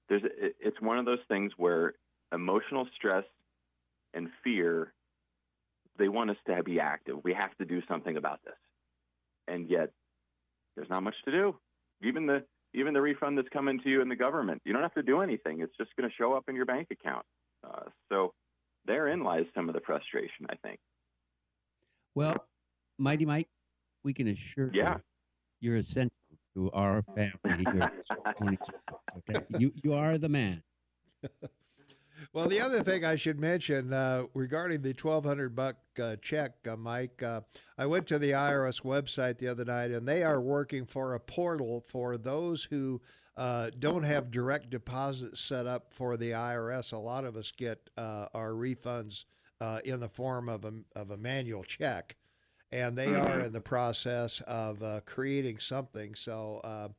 It's one of those things where emotional stress and fear, they want us to be active. We have to do something about this. And yet there's not much to do. Even the even the refund that's coming to you in the government. You don't have to do anything. It's just going to show up in your bank account. So therein lies some of the frustration, I think. Well, Mighty Mike, we can assure you you're essential to our family here at Morning Soapbox, okay? You are the man. Well, the other thing I should mention regarding the $1,200 check, Mike, I went to the IRS website the other night, and they are working for a portal for those who don't have direct deposit set up for the IRS. A lot of us get our refunds in the form of a manual check, and they are in the process of creating something. So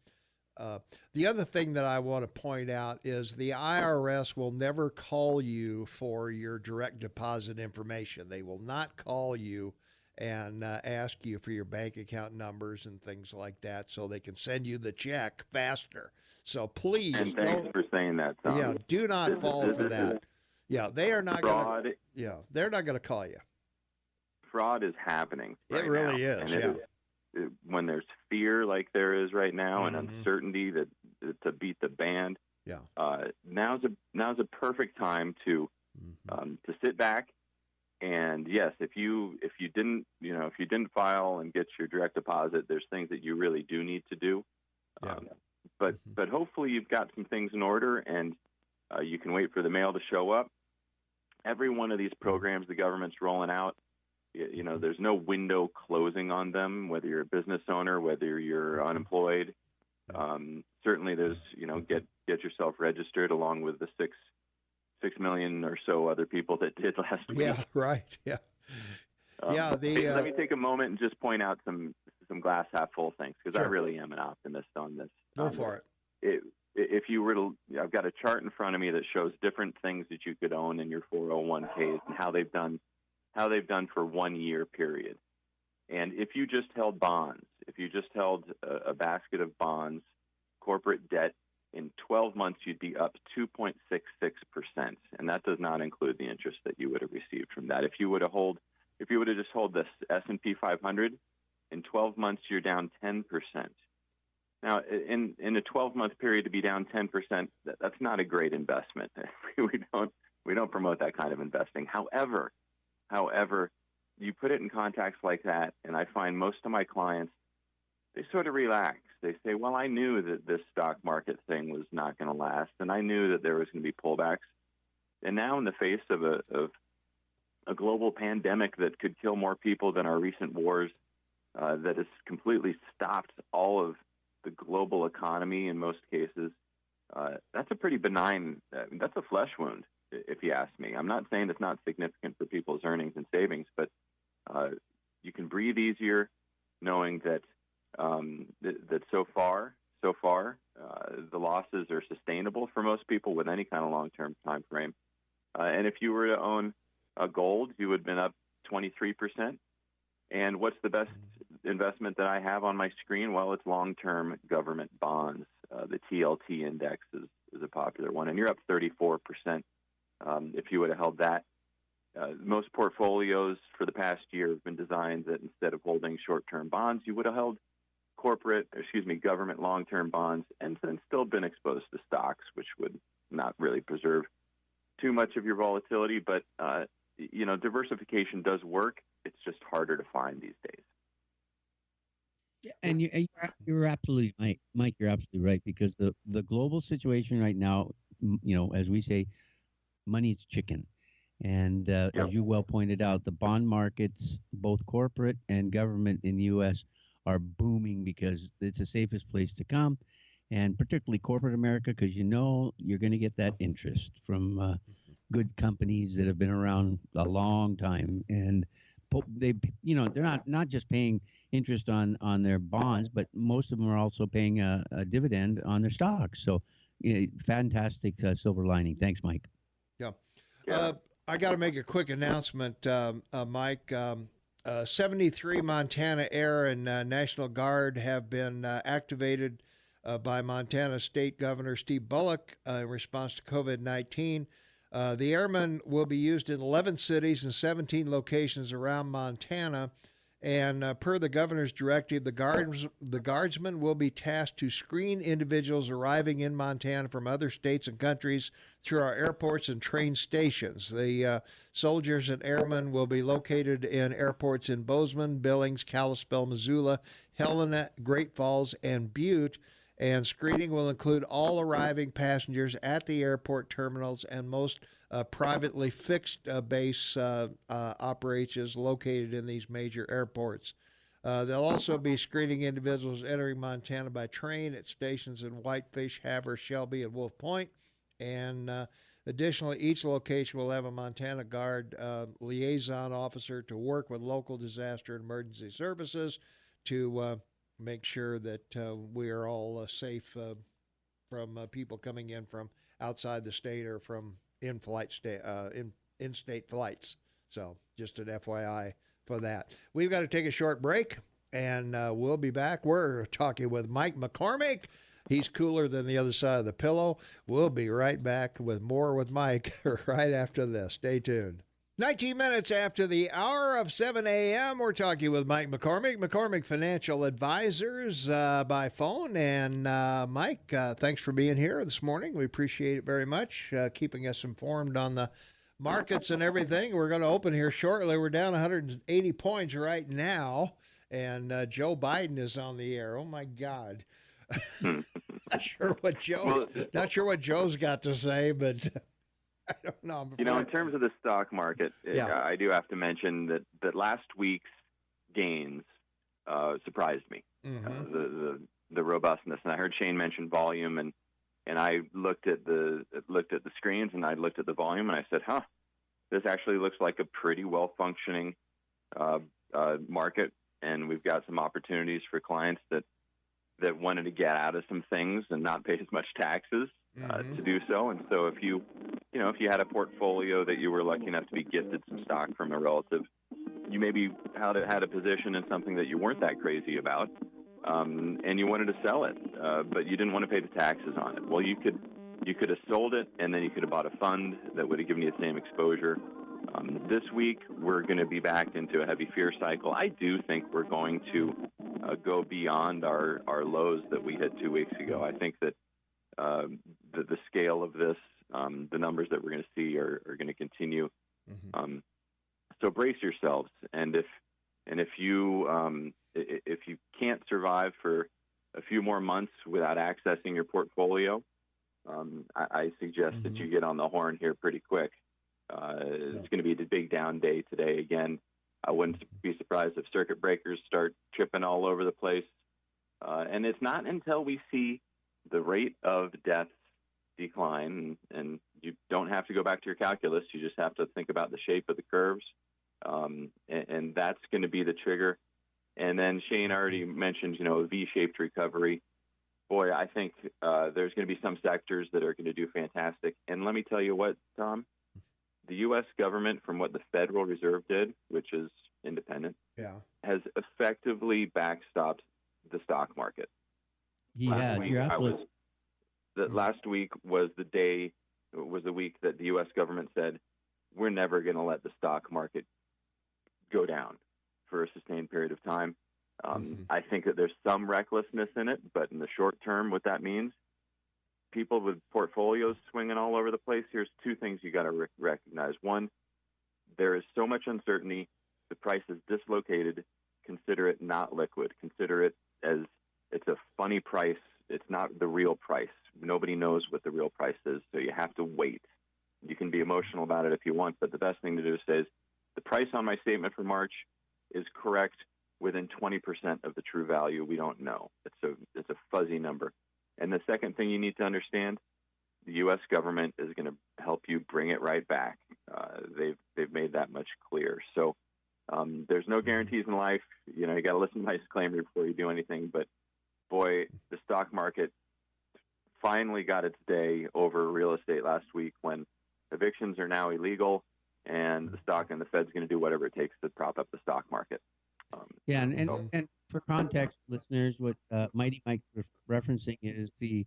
the other thing that I want to point out is the IRS will never call you for your direct deposit information. They will not call you and ask you for your bank account numbers and things like that so they can send you the check faster. So please, and thanks for saying that, Tom. Yeah, do not fall for that. Yeah, they are not going to. Yeah, they're not going to call you. Fraud is happening. Right it really now. is. And when there's fear like there is right now, and uncertainty to beat the band, now's a perfect time to sit back. And yes, if you didn't file and get your direct deposit, there's things that you really do need to do. But hopefully you've got some things in order, and you can wait for the mail to show up. Every one of these programs the government's rolling out, there's no window closing on them, whether you're a business owner, whether you're unemployed. Certainly there's, get yourself registered along with the 6 million or so other people that did last week. Yeah, right. Yeah. Let me take a moment and just point out some glass half full things, because I really am an optimist on this. Go for it. If you were to, I've got a chart in front of me that shows different things that you could own in your 401ks and how they've done for 1 year period. And if you just held bonds, if you just held a basket of bonds, corporate debt, in 12 months you'd be up 2.66%, and that does not include the interest that you would have received from that. If you would have just held the S&P 500, in 12 months you're down 10%. Now, in a 12-month period to be down 10%, that's not a great investment. we don't promote that kind of investing. However, you put it in context like that, and I find most of my clients, they sort of relax. They say, well, I knew that this stock market thing was not going to last, and I knew that there was going to be pullbacks. And now in the face of a global pandemic that could kill more people than our recent wars, that has completely stopped all of the global economy in most cases, that's a pretty benign, that's a flesh wound, if you ask me. I'm not saying it's not significant for people's earnings and savings, but you can breathe easier knowing that that so far the losses are sustainable for most people with any kind of long-term time frame. And if you were to own gold, you would have been up 23%. And what's the best investment that I have on my screen? Well, it's long-term government bonds. The TLT index is a popular one, and you're up 34% if you would have held that. Most portfolios for the past year have been designed that instead of holding short-term bonds, you would have held government long-term bonds, and then still been exposed to stocks, which would not really preserve too much of your volatility. But diversification does work. It's just harder to find these days. Yeah, and you're absolutely right, Mike. You're absolutely right, because the global situation right now, as we say, money is chicken. And as you well pointed out, the bond markets, both corporate and government in the U.S., are booming because it's the safest place to come, and particularly corporate America, because you're going to get that interest from good companies that have been around a long time, and they're not just paying interest on their bonds, but most of them are also paying a dividend on their stocks. So, fantastic silver lining. Thanks, Mike. Yeah. I got to make a quick announcement, Mike. 73 Montana Air and National Guard have been activated by Montana State Governor Steve Bullock in response to COVID-19. The airmen will be used in 11 cities and 17 locations around Montana, And per the governor's directive, the guardsmen will be tasked to screen individuals arriving in Montana from other states and countries through our airports and train stations. The soldiers and airmen will be located in airports in Bozeman, Billings, Kalispell, Missoula, Helena, Great Falls, and Butte. And screening will include all arriving passengers at the airport terminals and most privately fixed base operations located in these major airports. They'll also be screening individuals entering Montana by train at stations in Whitefish, Havre, Shelby, and Wolf Point. And additionally, each location will have a Montana Guard liaison officer to work with local disaster and emergency services to make sure that we are all safe from people coming in from outside the state or from in-state flights. So just an FYI for that. We've got to take a short break, and we'll be back. We're talking with Mike McCormick. He's cooler than the other side of the pillow. We'll be right back with more with Mike right after this. Stay tuned. 19 minutes after the hour of 7 a.m., we're talking with Mike McCormick, McCormick Financial Advisors by phone. And Mike, thanks for being here this morning. We appreciate it very much, keeping us informed on the markets and everything. We're going to open here shortly. We're down 180 points right now, and Joe Biden is on the air. Oh, my God. Not sure what Joe's got to say, but I don't know. In terms of the stock market, I do have to mention that last week's gains surprised me. Mm-hmm. The robustness, and I heard Shane mention volume, and I looked at the screens, and I looked at the volume, and I said, this actually looks like a pretty well functioning market, and we've got some opportunities for clients that wanted to get out of some things and not pay as much taxes to do so. And so if you had a portfolio that you were lucky enough to be gifted some stock from a relative, you maybe had a position in something that you weren't that crazy about, and you wanted to sell it, but you didn't want to pay the taxes on it. Well, you could have sold it, and then you could have bought a fund that would have given you the same exposure. This week, we're going to be back into a heavy fear cycle. I do think we're going to go beyond our lows that we hit 2 weeks ago. I think that the scale of this, the numbers that we're going to see are going to continue. Mm-hmm. So brace yourselves, and if you can't survive for a few more months without accessing your portfolio, I suggest that you get on the horn here pretty quick. It's going to be a big down day today again. I wouldn't be surprised if circuit breakers start tripping all over the place. And it's not until we see the rate of deaths decline, and you don't have to go back to your calculus. You just have to think about the shape of the curves. And that's going to be the trigger. And then Shane already mentioned, a V-shaped recovery. Boy, I think there's going to be some sectors that are going to do fantastic. And let me tell you what, Tom, the U.S. government, from what the Federal Reserve did, which is independent, has effectively backstopped the stock market. Yeah, you're absolutely. Last week was the week that the U.S. government said, we're never going to let the stock market go down for a sustained period of time. I think that there's some recklessness in it, but in the short term, what that means, people with portfolios swinging all over the place, here's two things you got to recognize. One, there is so much uncertainty. The price is dislocated. Consider it not liquid. Consider it as it's a funny price. It's not the real price. Nobody knows what the real price is, so you have to wait. You can be emotional about it if you want, but the best thing to do is say, the price on my statement for March is correct within 20% of the true value. We don't know. It's a fuzzy number. And the second thing you need to understand, the U.S. government is going to help you bring it right back. They've made that much clear. So there's no guarantees in life. You got to listen to my disclaimer before you do anything. But boy, the stock market finally got its day over real estate last week when evictions are now illegal, and the stock and the Fed's going to do whatever it takes to prop up the stock market. And for context, listeners, what Mighty Mike referencing is the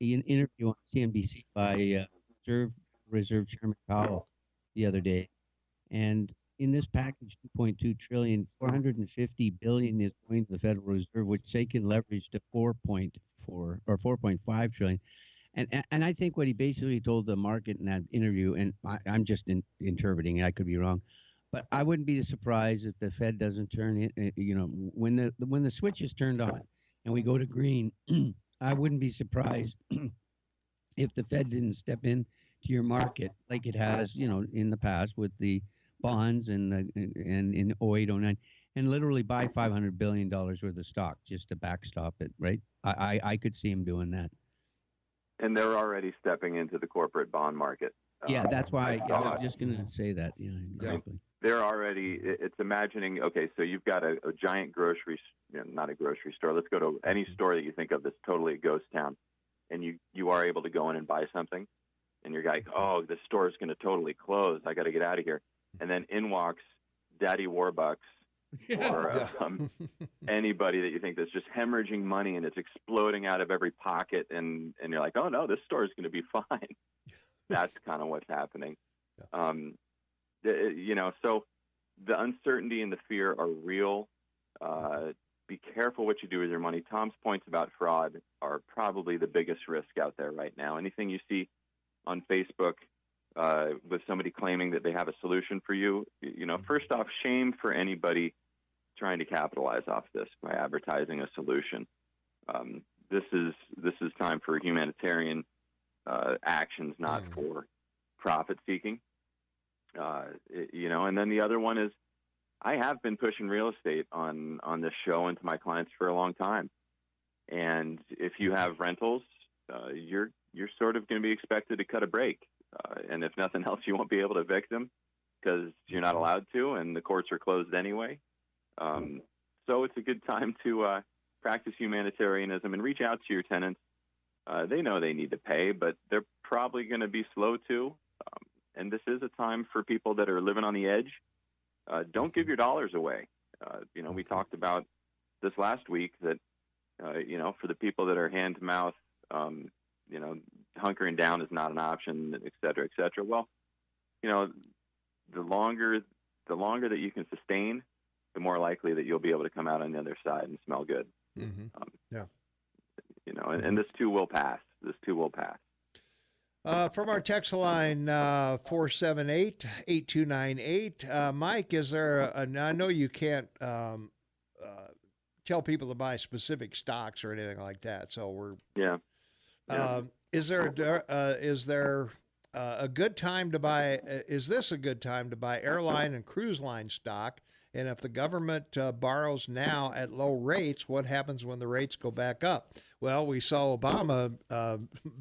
interview on CNBC by Reserve Chairman Powell the other day. And in this package, 2.2 trillion, 450 billion is going to the Federal Reserve, which they can leverage to 4.4 or 4.5 trillion. And I think what he basically told the market in that interview, and I'm just interpreting it, I could be wrong, but I wouldn't be surprised if the Fed doesn't turn it. When the switch is turned on and we go to green, I wouldn't be surprised if the Fed didn't step in to your market like it has, in the past with the bonds and in 08, 09, and literally buy $500 billion worth of stock just to backstop it, right? I could see him doing that. And they're already stepping into the corporate bond market. Yeah, that's why I was just going to say that. Yeah, exactly. They're already, it's imagining, okay, so you've got a giant grocery, not a grocery store. Let's go to any store that you think of that's totally a ghost town. And you are able to go in and buy something. And you're like, oh, this store is going to totally close. I got to get out of here. And then in walks Daddy Warbucks or anybody that you think that's just hemorrhaging money and it's exploding out of every pocket. And you're like, oh, no, this store is going to be fine. That's kind of what's happening. So the uncertainty and the fear are real. Be careful what you do with your money. Tom's points about fraud are probably the biggest risk out there right now. Anything you see on Facebook with somebody claiming that they have a solution for you, first off, shame for anybody trying to capitalize off this by advertising a solution. This is time for humanitarian actions, not for profit seeking. And then the other one is, I have been pushing real estate on this show and to my clients for a long time. And if you have rentals, you're sort of going to be expected to cut a break. And if nothing else, you won't be able to evict them because you're not allowed to, and the courts are closed anyway. So it's a good time to practice humanitarianism and reach out to your tenants. They know they need to pay, but they're probably going to be slow to. And this is a time for people that are living on the edge. Don't give your dollars away. We talked about this last week that, for the people that are hand to mouth, hunkering down is not an option, et cetera, et cetera. Well, the longer that you can sustain, the more likely that you'll be able to come out on the other side and smell good. And this too will pass. From our text line, 478-8298. Mike, is there I know you can't tell people to buy specific stocks or anything like that, so we're... Is there a good time to buy, is this a good time to buy airline and cruise line stock? And if the government borrows now at low rates, what happens when the rates go back up? Well, we saw Obama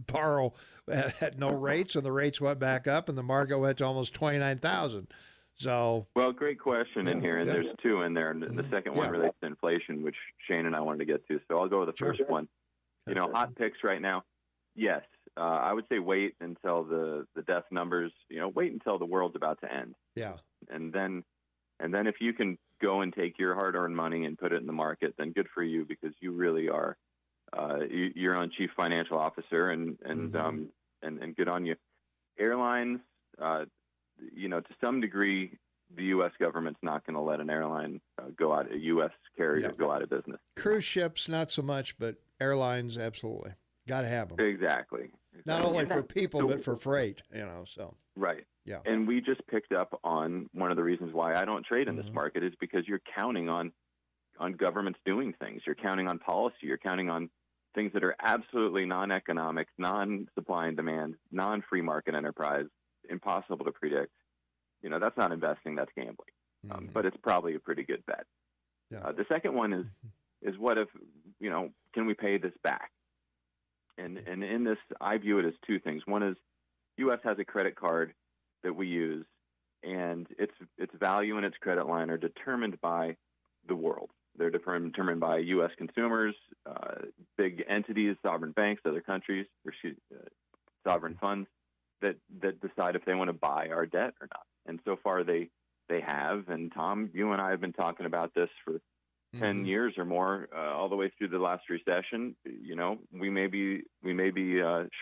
borrow at no rates, and the rates went back up, and the market went to almost 29,000. So, well, great question in here, and there's two in there, and the second one relates to inflation, which Shane and I wanted to get to. So I'll go with the first one. Hot picks right now. Yes, I would say wait until the death numbers. Wait until the world's about to end. Yeah, and then if you can go and take your hard-earned money and put it in the market, then good for you, because you really are your own chief financial officer, and good on you. Airlines, to some degree, the U.S. government's not going to let an airline go out, a U.S. carrier go out of business. Cruise ships, not so much, but airlines, absolutely. Got to have them. Exactly. Not only for people, but for freight, so. Right. Yeah. And we just picked up on one of the reasons why I don't trade in this market is because you're counting on governments doing things. You're counting on policy. You're counting on things that are absolutely non-economic, non-supply and demand, non-free market enterprise, impossible to predict. That's not investing, that's gambling. But it's probably a pretty good bet. Yeah. The second one is what if, can we pay this back? And in this, I view it as two things. One is U.S. has a credit card that we use, and its value and its credit line are determined by the world. They're determined by U.S. consumers, big entities, sovereign banks, other countries, sovereign funds that decide if they want to buy our debt or not. And so far they have. And Tom, you and I have been talking about this for 10 years or more, all the way through the last recession. We may be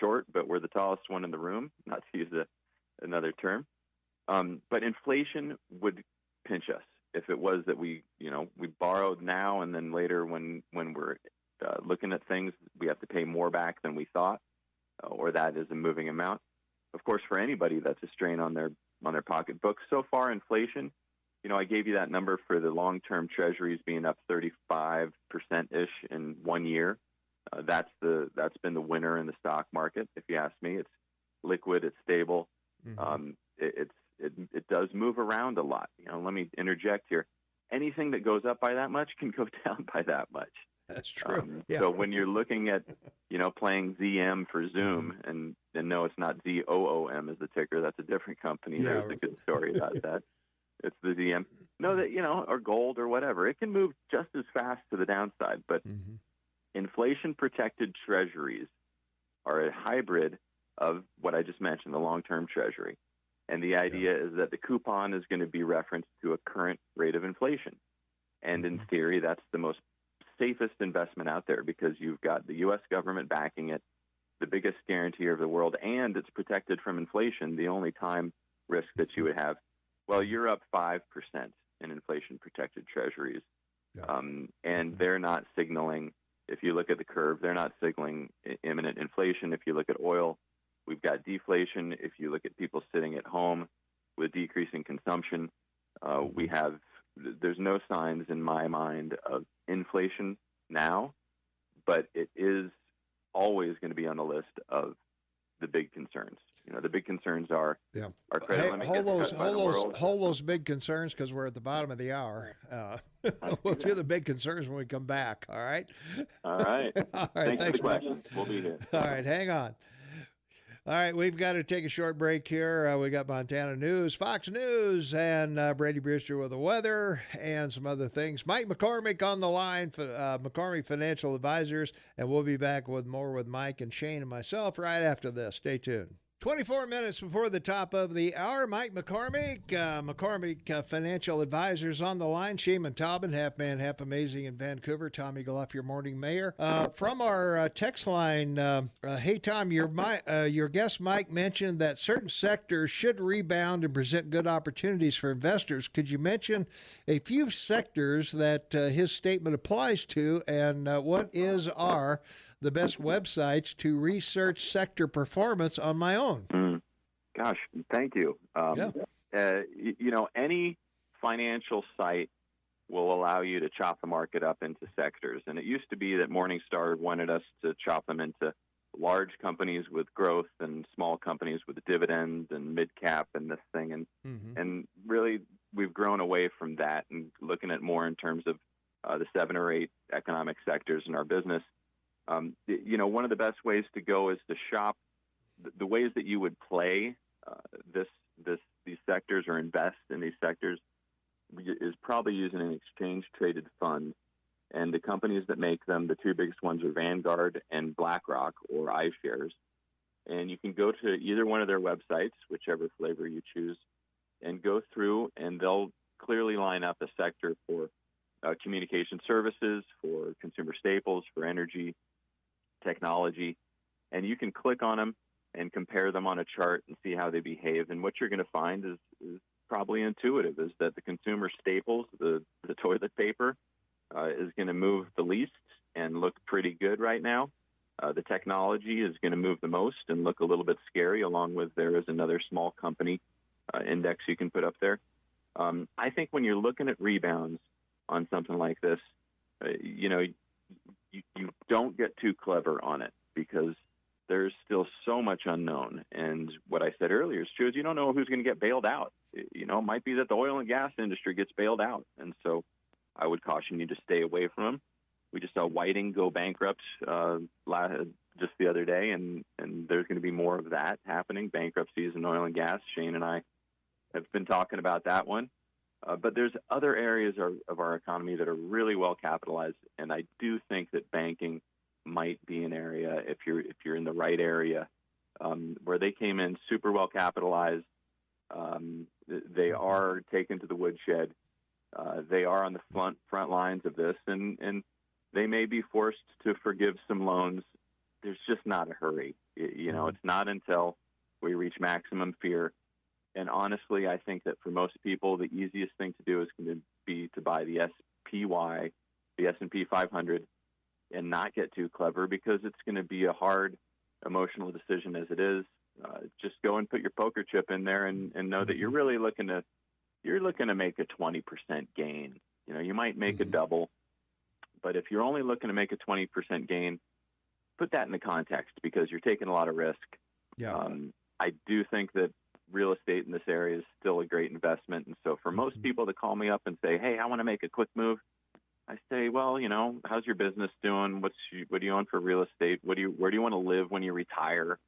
short, but we're the tallest one in the room, not to use another term. But inflation would pinch us. If it was that we borrowed now and then later when we're looking at things, we have to pay more back than we thought, or that is a moving amount. Of course, for anybody, that's a strain on their pocketbooks. So far, inflation, I gave you that number for the long-term treasuries being up 35%-ish in 1 year. That's been the winner in the stock market, if you ask me. It's liquid, it's stable. Mm-hmm. It does move around a lot. Let me interject here. Anything that goes up by that much can go down by that much. That's true. So when you're looking at, playing ZM for Zoom, and no, it's not ZOOM as the ticker. That's a different company. Yeah. There's a good story about that. It's the ZM. No, that or gold or whatever. It can move just as fast to the downside. But inflation-protected treasuries are a hybrid of what I just mentioned, the long-term treasury. And the idea is that the coupon is going to be referenced to a current rate of inflation. And in theory, that's the most safest investment out there because you've got the U.S. government backing it, the biggest guarantor of the world, and it's protected from inflation. The only time risk that you would have, well, you're up 5% in inflation-protected treasuries. Yeah. And they're not signaling, if you look at the curve, they're not signaling imminent inflation. If you look at oil, we've got deflation. If you look at people sitting at home with decreasing consumption, there's no signs in my mind of inflation now, but it is always going to be on the list of the big concerns. The big concerns are our credit limit gets cut by the world. Hold those big concerns because we're at the bottom of the hour. We'll do the big concerns when we come back. All right? All right. All right. Thanks for the question. We'll be here. All right. Hang on. All right, we've got to take a short break here. We got Montana News, Fox News, and Brady Brewster with the weather and some other things. Mike McCormick on the line for McCormick Financial Advisors, and we'll be back with more with Mike and Shane and myself right after this. Stay tuned. 24 minutes before the top of the hour, Mike McCormick, McCormick Financial Advisors on the line. Shane Taubman, half man, half amazing in Vancouver. Tom Eagleoff, your morning mayor. From our text line, hey, Tom, your guest Mike mentioned that certain sectors should rebound and present good opportunities for investors. Could you mention a few sectors that his statement applies to, and what are the best websites to research sector performance on my own? Gosh, thank you. Any financial site will allow you to chop the market up into sectors. And it used to be that Morningstar wanted us to chop them into large companies with growth and small companies with dividends and mid-cap and this thing. And really, we've grown away from that and looking at more in terms of the 7 or 8 economic sectors in our business. One of the best ways to go is to shop the ways that you would play these sectors or invest in these sectors is probably using an exchange-traded fund. And the companies that make them, the 2 biggest ones are Vanguard and BlackRock or iShares. And you can go to either one of their websites, whichever flavor you choose, and go through, and they'll clearly line up a sector for communication services, for consumer staples, for energy, technology, and you can click on them and compare them on a chart and see how they behave. And what you're going to find is probably intuitive, is that the consumer staples, the toilet paper, is going to move the least and look pretty good right now. The technology is going to move the most and look a little bit scary, along with there is another small company index you can put up there. I think when you're looking at rebounds on something like this, you don't get too clever on it because there's still so much unknown. And what I said earlier is true, is you don't know who's going to get bailed out. It might be that the oil and gas industry gets bailed out. And so I would caution you to stay away from them. We just saw Whiting go bankrupt just the other day, and there's going to be more of that happening, bankruptcies in oil and gas. Shane and I have been talking about that one. But there's other areas of our economy that are really well capitalized, and I do think that banking might be an area, if you're in the right area, where they came in super well capitalized. They are taken to the woodshed. They are on the front lines of this, and they may be forced to forgive some loans. There's just not a hurry. It's not until we reach maximum fear And honestly, I think that for most people, the easiest thing to do is going to be to buy the SPY, the S&P 500, and not get too clever, because it's going to be a hard emotional decision as it is. Just go and put your poker chip in there and know that you're really looking to make a 20% gain. You know, you might make a double, but if you're only looking to make a 20% gain, put that in the context, because you're taking a lot of risk. Yeah. I do think that real estate in this area is still a great investment. And so for most people to call me up and say, hey, I want to make a quick move, I say, well, you know, how's your business doing? What do you own for real estate? Where do you want to live when you retire?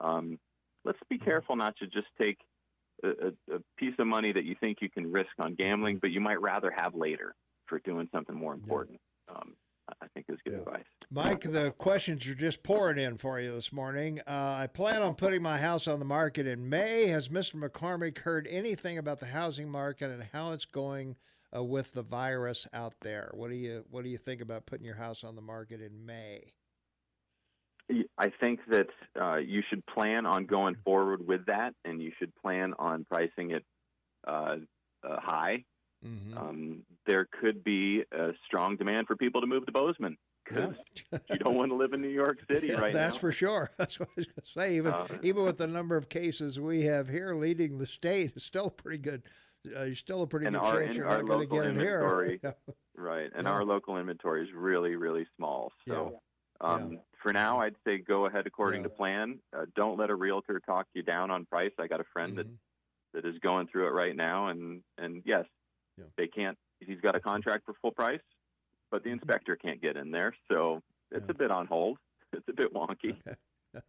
Let's be careful not to just take a piece of money that you think you can risk on gambling, but you might rather have later for doing something more important. I think is good advice. Mike, the questions are just pouring in for you this morning. I plan on putting my house on the market in May. Has Mr. McCormick heard anything about the housing market and how it's going with the virus out there? What do you think about putting your house on the market in May? I think that you should plan on going forward with that, and you should plan on pricing it high. There could be a strong demand for people to move to Bozeman, because you don't want to live in New York City right now. That's for sure. That's what I was going to say. Even with the number of cases we have here leading the state, it's still pretty good. Still a pretty good chance you're not going to get it here. Right, and our local inventory is really, really small. So for now, I'd say go ahead according to plan. Don't let a realtor talk you down on price. I got a friend that is going through it right now, and yes, they can't. He's got a contract for full price, but the inspector can't get in there, so it's a bit on hold. It's a bit wonky. Okay. All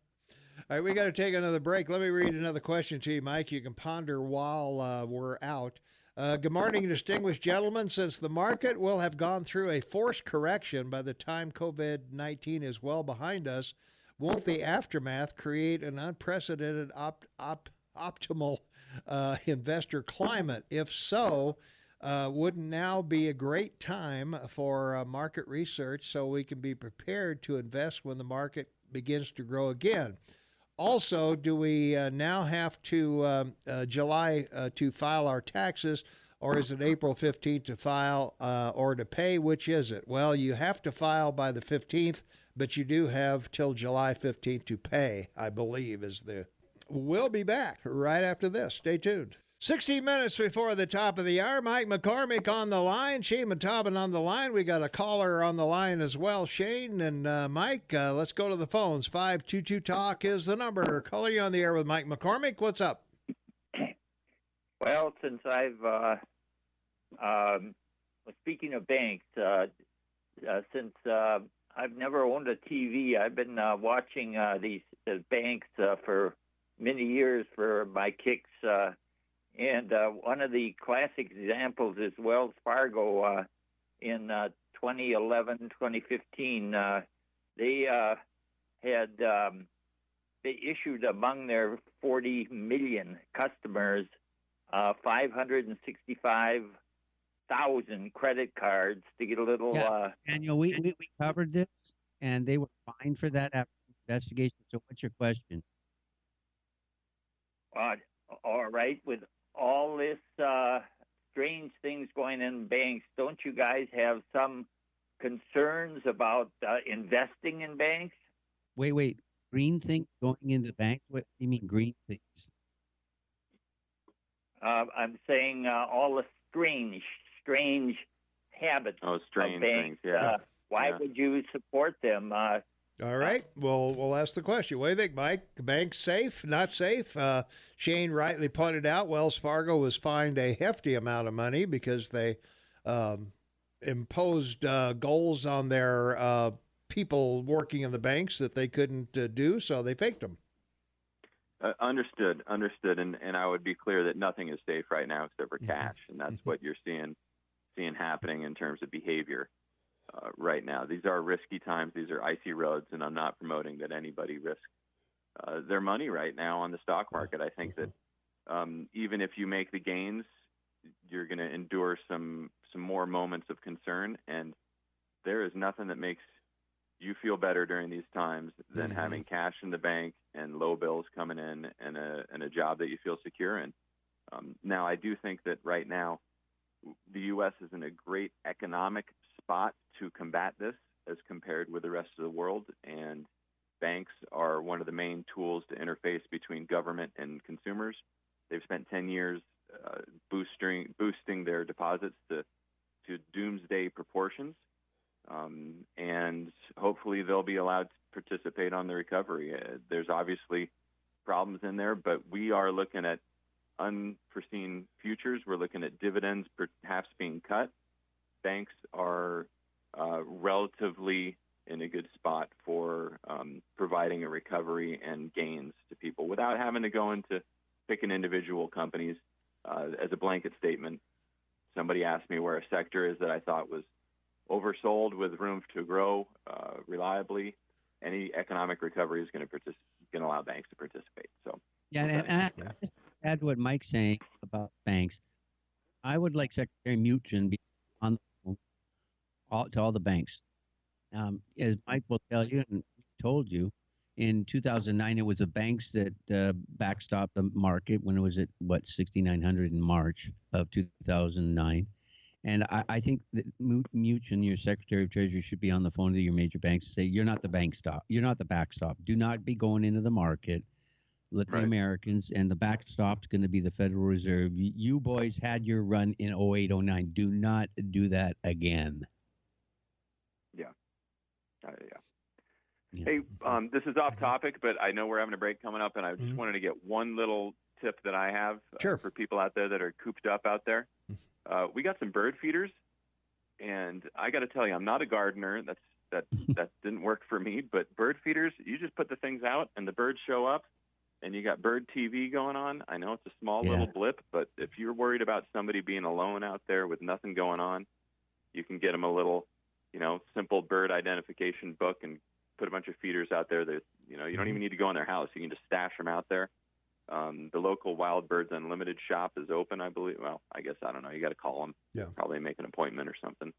right, we got to take another break. Let me read another question to you, Mike. You can ponder while we're out. Good morning, distinguished gentlemen. Since the market will have gone through a forced correction by the time COVID-19 is well behind us, won't the aftermath create an unprecedented optimal investor climate? If so, wouldn't now be a great time for market research so we can be prepared to invest when the market begins to grow again? Also, do we now have to July to file our taxes, or is it April 15th to file or to pay? Which is it? Well, you have to file by the 15th, but you do have till July 15th to pay, I believe, is the... We'll be back right after this. Stay tuned. 60 minutes before the top of the hour, Mike McCormick on the line, Shane Mattelin on the line. We got a caller on the line as well, Shane and Mike. Let's go to the phones. 522-TALK is the number. Caller, you on the air with Mike McCormick. What's up? Well, since speaking of banks, since I've never owned a TV, I've been watching these banks for many years for my kicks. And one of the classic examples is Wells Fargo. In 2011, 2015, they issued among their 40 million customers 565,000 credit cards to get a little... Daniel, we covered this, and they were fined for that after investigation. So what's your question? All right, with all this strange things going in banks, don't you guys have some concerns about investing in banks? Wait. Green things going into banks? What do you mean green things? I'm saying all the strange habits of banks. Things, yeah. Why would you support them? All right. Well, we'll ask the question. What do you think, Mike? Banks safe? Not safe? Shane rightly pointed out Wells Fargo was fined a hefty amount of money because they imposed goals on their people working in the banks that they couldn't do, so they faked them. Understood. And I would be clear that nothing is safe right now except for cash, and that's what you're seeing happening in terms of behavior. Right now, these are risky times. These are icy roads, and I'm not promoting that anybody risk their money right now on the stock market. I think that even if you make the gains, you're going to endure some more moments of concern, and there is nothing that makes you feel better during these times than having cash in the bank and low bills coming in and a job that you feel secure in. Now, I do think that right now the U.S. is in a great economic spot to combat this as compared with the rest of the world, and banks are one of the main tools to interface between government and consumers. They've spent 10 years boosting their deposits to doomsday proportions, and hopefully they'll be allowed to participate on the recovery. There's obviously problems in there, but we are looking at unforeseen futures. We're looking at dividends perhaps being cut. Banks are relatively in a good spot for providing a recovery and gains to people without having to go into picking individual companies. As a blanket statement, somebody asked me where a sector is that I thought was oversold with room to grow reliably. Any economic recovery is going to allow banks to participate. So yeah, and just to add to what Mike's saying about banks, I would like Secretary Mnuchin be on the phone to all the banks. As Mike will tell you and told you, in 2009 it was the banks that backstopped the market when it was at 6,900 in March of 2009. And I think that Mnuchin, your Secretary of Treasury, should be on the phone to your major banks and say, you're not the backstop. You're not the backstop. Do not be going into the market. Let the Americans, and the backstop's going to be the Federal Reserve. You boys had your run in 08, 09. Do not do that again. Yeah. Hey, this is off topic, but I know we're having a break coming up, and I just wanted to get one little tip that I have for people out there that are cooped up out there. We got some bird feeders, and I got to tell you, I'm not a gardener. That didn't work for me. But bird feeders, you just put the things out, and the birds show up, and you got bird TV going on. I know it's a small little blip, but if you're worried about somebody being alone out there with nothing going on, you can get them a little, simple bird identification book and put a bunch of feeders out there that, you don't even need to go in their house. You can just stash them out there. The local Wild Birds Unlimited shop is open, I believe. Well, I guess, I don't know. You got to call them. Yeah. Probably make an appointment or something.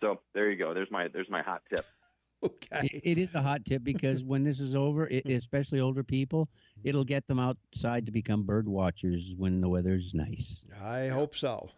So there you go. There's my hot tip. Okay. It is a hot tip because when this is over, especially older people, it'll get them outside to become bird watchers when the weather's nice. I hope so.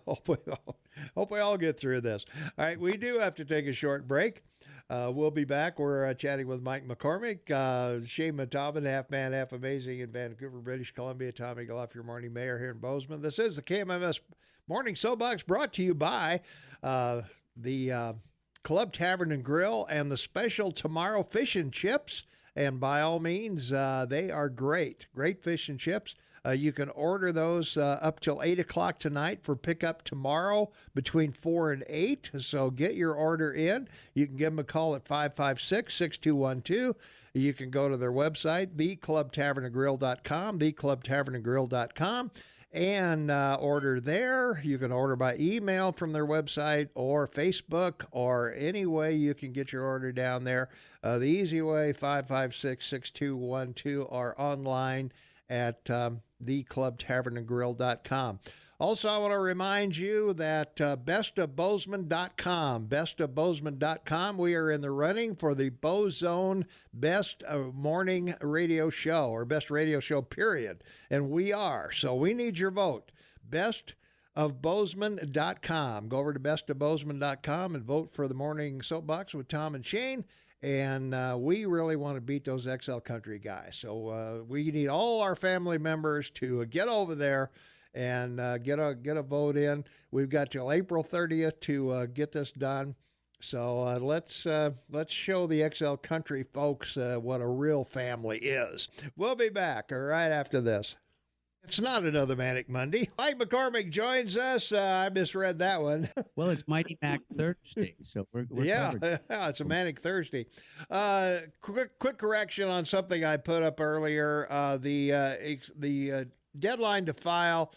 Hope we all get through this. All right, we do have to take a short break. We'll be back. We're chatting with Mike McCormick, Shane Mattelin, half man, half amazing in Vancouver, British Columbia, Tommy Goloff, your morning mayor here in Bozeman. This is the KMMS Morning Soapbox, brought to you by the Club Tavern and Grill and the special tomorrow fish and chips. And by all means, they are great fish and chips. You can order those up till 8 o'clock tonight for pickup tomorrow between 4 and 8. So get your order in. You can give them a call at 556-6212. You can go to their website, theclubtavernandgrill.com, theclubtavernandgrill.com, and order there. You can order by email from their website or Facebook or any way you can get your order down there. The easy way, 556-6212, or online at theclubtavernandgrill.com. Also, I want to remind you that bestofbozeman.com, we are in the running for the BoZone Best Morning Radio Show, or Best Radio Show, period. And we are. So we need your vote. bestofbozeman.com. Go over to bestofbozeman.com and vote for the Morning Soapbox with Tom and Shane. And we really want to beat those XL Country guys. So we need all our family members to get over there and get a vote in. We've got till April 30th to get this done. So let's show the XL Country folks what a real family is. We'll be back right after this. It's not another Manic Monday. Mike McCormick joins us. I misread that one. Well, it's Mighty Mac Thursday, so we're covered. It's a Manic Thursday. Quick correction on something I put up earlier. The deadline to file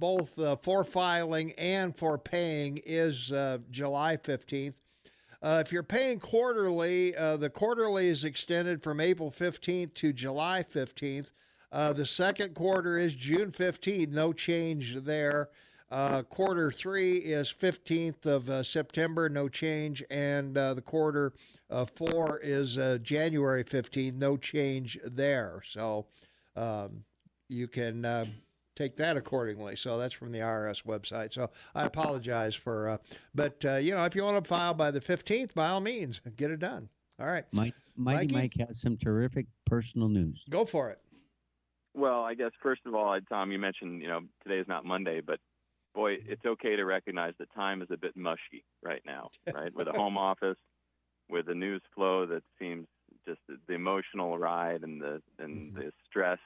both for filing and for paying is July 15th. If you're paying quarterly, the quarterly is extended from April 15th to July 15th. The second quarter is June 15th, no change there. Quarter 3 is 15th of September, no change. And the quarter 4 is January 15th, no change there. So you can take that accordingly. So that's from the IRS website. So I apologize for, but if you want to file by the 15th, by all means, get it done. All right. Mike has some terrific personal news. Go for it. Well, I guess first of all, Tom, you mentioned, today is not Monday, but boy, it's okay to recognize that time is a bit mushy right now, right? With a home office, with a news flow that seems just the emotional ride and the stress.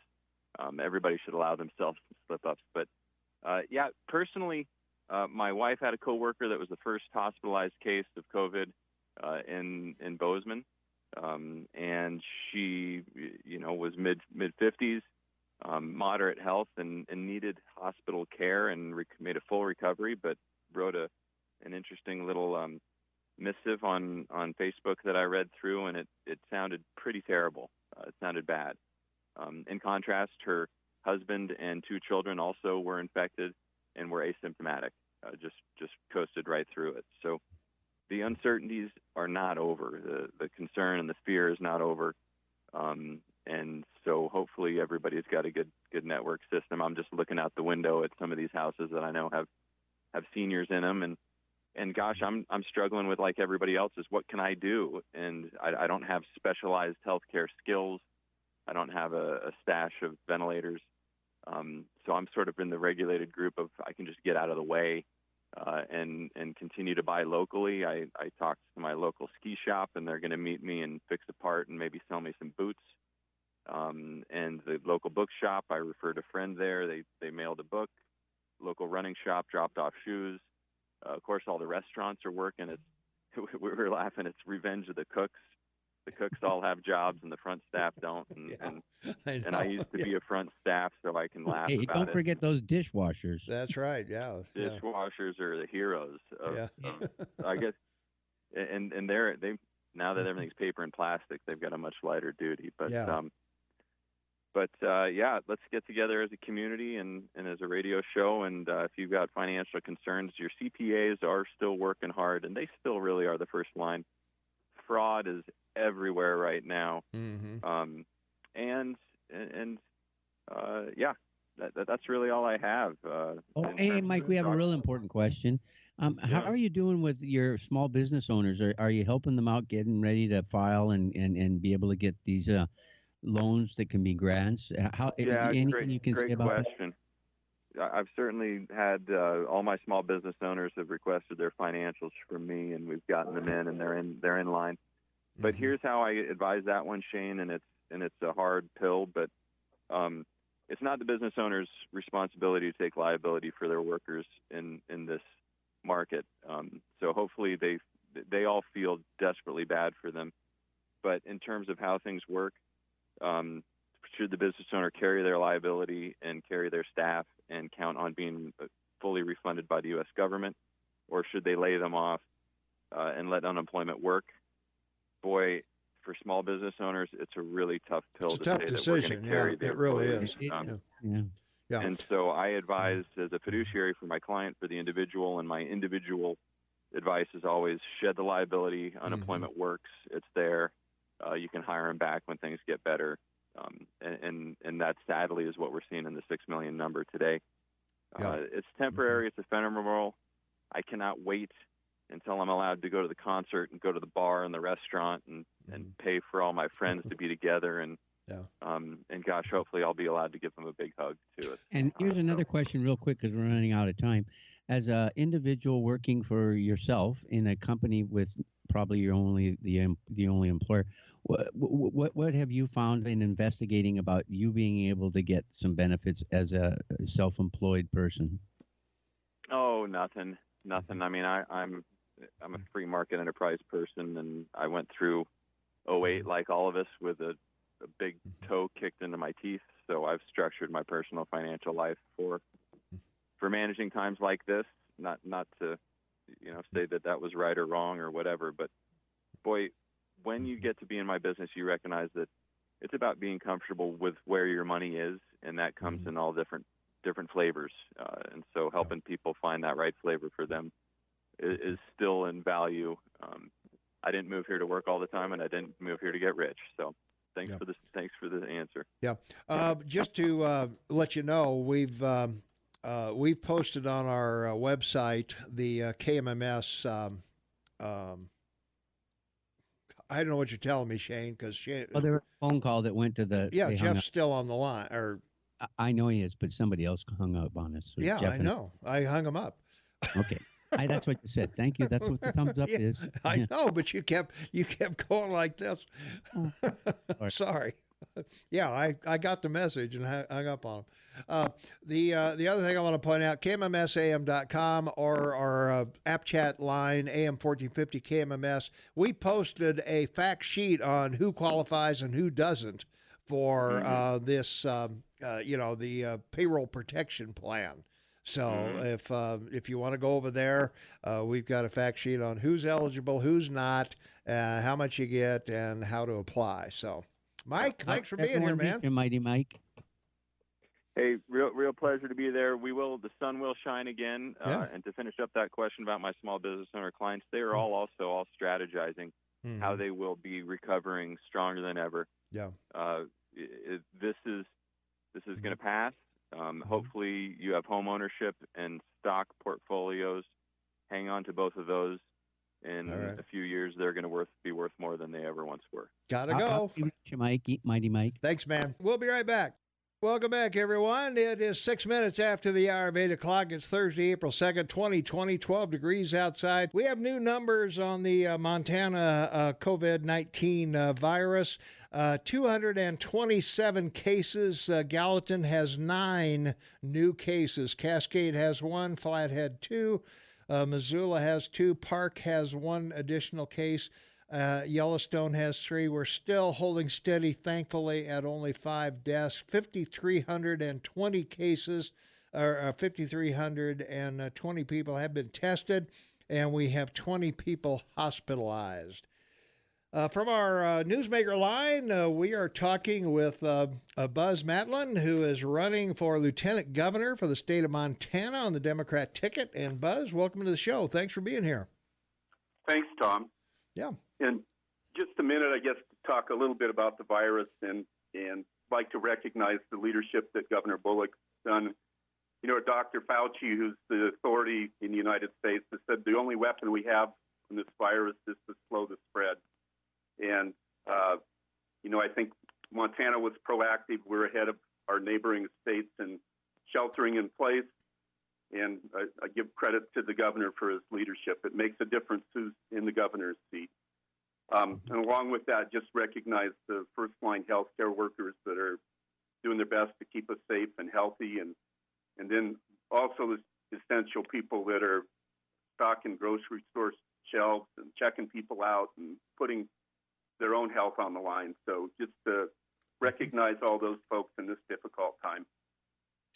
Everybody should allow themselves some slip-ups. But, personally, my wife had a coworker that was the first hospitalized case of COVID in Bozeman, and she, was mid-50s, moderate health, and needed hospital care and made a full recovery, but wrote an interesting little missive on Facebook that I read through, and it sounded pretty terrible. It sounded bad. In contrast, her husband and 2 children also were infected and were asymptomatic, just coasted right through it. So the uncertainties are not over. The concern and the fear is not over. And so hopefully everybody's got a good network system. I'm just looking out the window at some of these houses that I know have seniors in them, and gosh, I'm struggling with, like everybody else, is what can I do? And I don't have specialized healthcare skills. I don't have a stash of ventilators. So I'm sort of in the regulated group of I can just get out of the way and continue to buy locally. I talked to my local ski shop, and they're going to meet me and fix a part and maybe sell me some boots. And the local bookshop, I referred a friend there. They mailed a book. Local running shop dropped off shoes. Of course, all the restaurants are working. We were laughing. It's revenge of the cooks. The cooks all have jobs, and the front staff don't. And I used to be a front staff, so I can laugh about it. Don't forget those dishwashers. That's right. Yeah. Dishwashers are the heroes of I guess. And they now that everything's paper and plastic, they've got a much lighter duty. But let's get together as a community and as a radio show. And if you've got financial concerns, your CPAs are still working hard, and they still really are the first line. Fraud is everywhere right now. Mm-hmm. That's really all I have. Hey, Mike, we have a real important question. How are you doing with your small business owners? Are you helping them out, getting ready to file and be able to get these loans that can be grants? Anything you can say about question. I've certainly had all my small business owners have requested their financials from me, and we've gotten them in, and they're in line. But here's how I advise that one, Shane, and it's a hard pill, but it's not the business owner's responsibility to take liability for their workers in this market. So hopefully they all feel desperately bad for them. But in terms of how things work, should the business owner carry their liability and carry their staff and count on being fully refunded by the U.S. government, or should they lay them off and let unemployment work? Boy, for small business owners, it's a really tough pill to say that we're going to carry their employees. It really is. And so I advise as a fiduciary for my client, for the individual, and my individual advice is always shed the liability. Unemployment works. It's there. You can hire them back when things get better. And that sadly is what we're seeing in the 6 million number today. It's temporary. It's ephemeral. I cannot wait until I'm allowed to go to the concert and go to the bar and the restaurant and pay for all my friends to be together. And gosh, hopefully I'll be allowed to give them a big hug too. And here's another question real quick, because we're running out of time. As an individual working for yourself in a company with probably you're only the only employer, what have you found in investigating about you being able to get some benefits as a self-employed person? Oh, nothing. I mean, I'm a free market enterprise person, and I went through 2008 like all of us with a big toe kicked into my teeth. So I've structured my personal financial life for managing times like this. Not to say that was right or wrong or whatever, but boy, when you get to be in my business, you recognize that it's about being comfortable with where your money is, and that comes in all different flavors. And so helping people find that right flavor for them is still in value. I didn't move here to work all the time, and I didn't move here to get rich. So Thanks for the answer. Yeah. Just to let you know, we've posted on our website the KMMS. I don't know what you're telling me, Shane, because Shane. Well, there was a phone call that went to the. Yeah, they hung Jeff's up. still on the line. Or I know he is, but somebody else hung up on us. So yeah, Jeff I know. I hung him up. Okay. That's what you said. Thank you. That's what the thumbs up Yeah, is. I know, but you kept going like this. Sorry. Yeah, I got the message and hung up on him. The other thing I want to point out, KMMSAM.com or our app chat line, AM 1450 KMMS, we posted a fact sheet on who qualifies and who doesn't for this, the payroll protection plan. So if you want to go over there, we've got a fact sheet on who's eligible, who's not, how much you get, and how to apply. So, Mike, thanks for being here, man. Mighty Mike. Hey, real pleasure to be there. The sun will shine again. And to finish up that question about my small business owner clients, they are all strategizing how they will be recovering stronger than ever. Yeah. This is going to pass. Hopefully you have home ownership and stock portfolios. Hang on to both of those. In a few years, they're going to be worth more than they ever once were. Gotta go. Mighty Mike. Thanks, man. We'll be right back. Welcome back, everyone. It is 6 minutes after the hour of 8 o'clock. It's Thursday, April 2nd, 2020, 12 degrees outside. We have new numbers on the Montana COVID-19 virus. 227 cases. Gallatin has 9 new cases. Cascade has 1. Flathead 2. Missoula has 2. Park has 1 additional case. Yellowstone has 3. We're still holding steady, thankfully, at only 5 deaths. 5,320 cases, or 5,320 people have been tested, and we have 20 people hospitalized. From our newsmaker line, we are talking with Buzz Mattelin, who is running for lieutenant governor for the state of Montana on the Democrat ticket. And Buzz, welcome to the show. Thanks for being here. Thanks, Tom. Yeah. In just a minute, I guess, to talk a little bit about the virus and like to recognize the leadership that Governor Bullock's done. You know, Dr. Fauci, who's the authority in the United States, has said the only weapon we have from this virus is to slow the spread. And, I think Montana was proactive. We're ahead of our neighboring states in sheltering in place. And I give credit to the governor for his leadership. It makes a difference who's in the governor's seat. And along with that, just recognize the first-line healthcare workers that are doing their best to keep us safe and healthy. And then also the essential people that are stocking grocery store shelves and checking people out and putting their own health on the line. So just to recognize all those folks in this difficult time.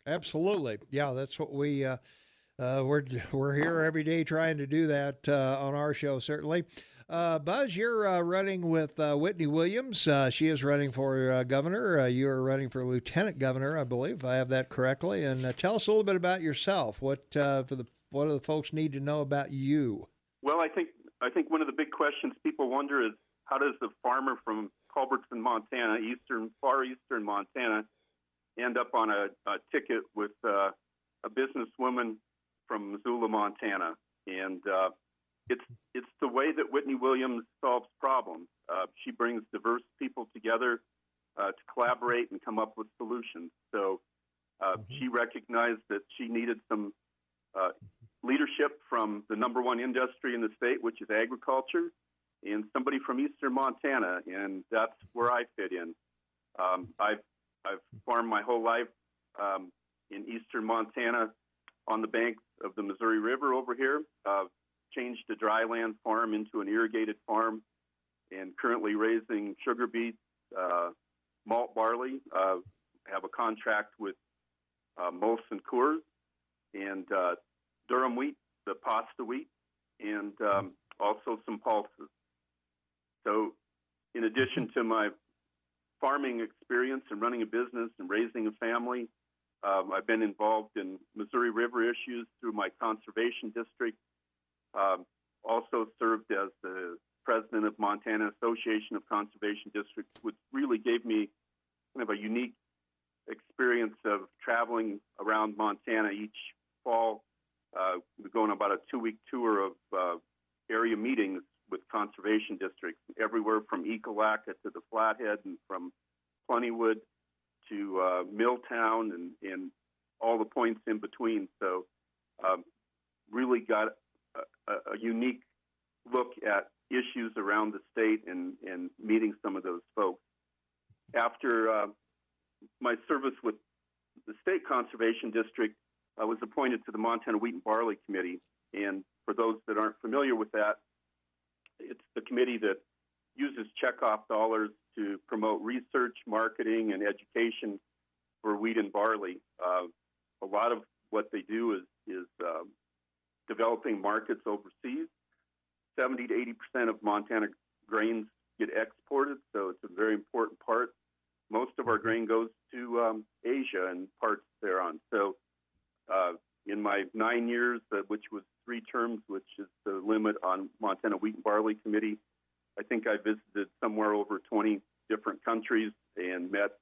Absolutely. Yeah, that's what we're here every day trying to do that on our show, certainly. Buzz, you're running with Whitney Williams. She is running for governor. You are running for lieutenant governor, I believe, if I have that correctly. And tell us a little bit about yourself. What do the folks need to know about you? Well, I think one of the big questions people wonder is, how does the farmer from Culbertson, Montana, far eastern Montana, end up on a ticket with a businesswoman from Missoula, Montana? And it's the way that Whitney Williams solves problems. She brings diverse people together to collaborate and come up with solutions. So she recognized that she needed some leadership from the number one industry in the state, which is agriculture, and somebody from eastern Montana, and that's where I fit in. I've farmed my whole life in eastern Montana on the banks of the Missouri River over here. Changed a dryland farm into an irrigated farm, and currently raising sugar beets, malt barley. Have a contract with Molson Coors and Durham wheat, the pasta wheat, and also some pulses. So in addition to my farming experience and running a business and raising a family, I've been involved in Missouri River issues through my conservation district. also served as the president of Montana Association of Conservation Districts, which really gave me kind of a unique experience of traveling around Montana each fall. We're going on about a 2-week tour of area meetings with conservation districts, everywhere from Ekalaka to the Flathead, and from Plentywood to Milltown, and all the points in between. So really got a unique look at issues around the state and meeting some of those folks. After my service with the State Conservation District, I was appointed to the Montana Wheat and Barley Committee. And for those that aren't familiar with that, it's the committee that uses checkoff dollars to promote research, marketing, and education for wheat and barley. A lot of what they do is developing markets overseas. 70 to 80% of Montana grains get exported, so it's a very important part. Most of our grain goes to Asia and parts thereon. So in my 9 years, which was 3 terms, which is the limit on Montana Wheat and Barley Committee, I think I visited somewhere over 20 different countries and met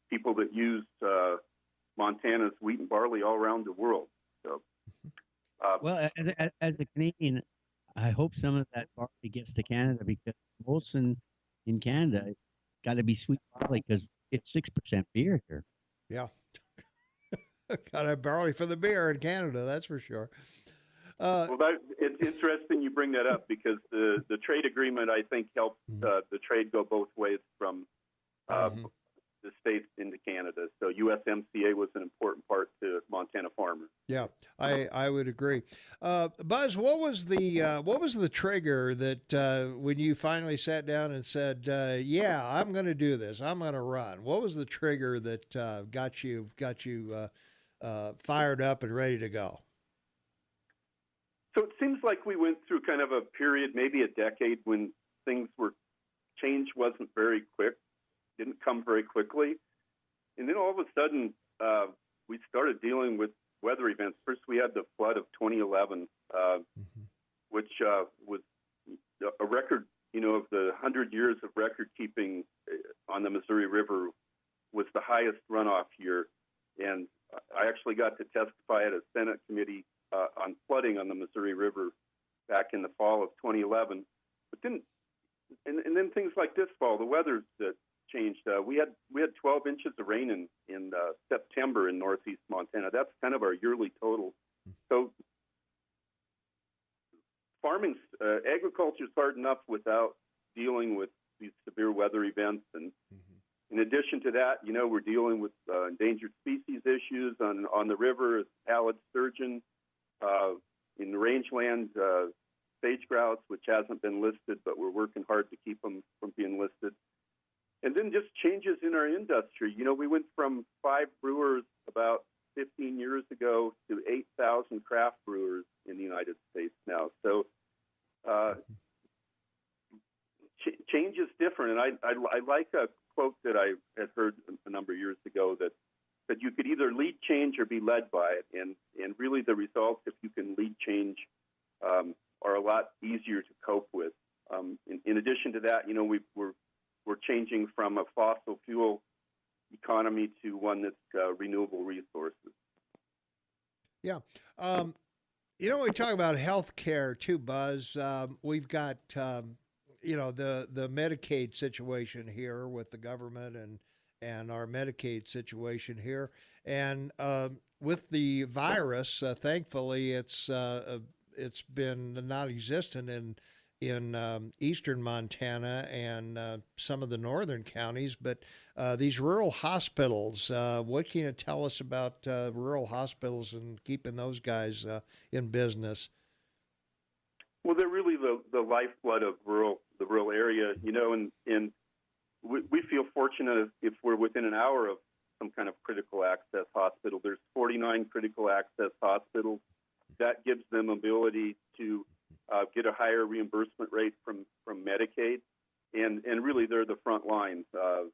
people that used Montana's wheat and barley all around the world. So, well, as a Canadian, I hope some of that barley gets to Canada, because Molson in Canada got to be sweet barley because it's 6% beer here. Yeah. Got to have barley for the beer in Canada, that's for sure. Well, it's interesting you bring that up, because the trade agreement, I think, helps the trade go both ways from the states into Canada. So USMCA was an important part to Montana farmers. Yeah, I would agree. Buzz, what was the trigger that when you finally sat down and said, "Yeah, I'm going to do this. I'm going to run"? What was the trigger that got you fired up and ready to go? So it seems like we went through kind of a period, maybe a decade, when change wasn't very quick, didn't come very quickly. And then all of a sudden, we started dealing with weather events. First, we had the flood of 2011, which was a record, of the 100 years of record keeping on the Missouri River, was the highest runoff year. And I actually got to testify at a Senate committee on flooding on the Missouri River back in the fall of 2011. But then, and then things like this fall, the weather that changed. We had 12 inches of rain in September in northeast Montana. That's kind of our yearly total. So farming, agriculture is hard enough without dealing with these severe weather events. And in addition to that, we're dealing with endangered species issues on the river, pallid sturgeon, in the rangeland, sage grouse, which hasn't been listed, but we're working hard to keep them from being listed. And then just changes in our industry. We went from 5 brewers about 15 years ago to 8,000 craft brewers in the United States now. So change is different. And I like a quote that I had heard a number of years ago that you could either lead change or be led by it. And really the results, if you can lead change, are a lot easier to cope with. In addition to that, we're changing from a fossil fuel economy to one that's renewable resources. Yeah. We talk about health care too, Buzz. We've got, the Medicaid situation here with the government and our Medicaid situation here. And with the virus, thankfully, it's been non-existent in eastern Montana and some of the northern counties. But these rural hospitals, what can you tell us about rural hospitals and keeping those guys in business? Well, they're really the lifeblood of the rural area, and we feel fortunate if we're within an hour of some kind of critical access hospital. There's 49 critical access hospitals. That gives them ability to get a higher reimbursement rate from Medicaid, and really they're the front lines. To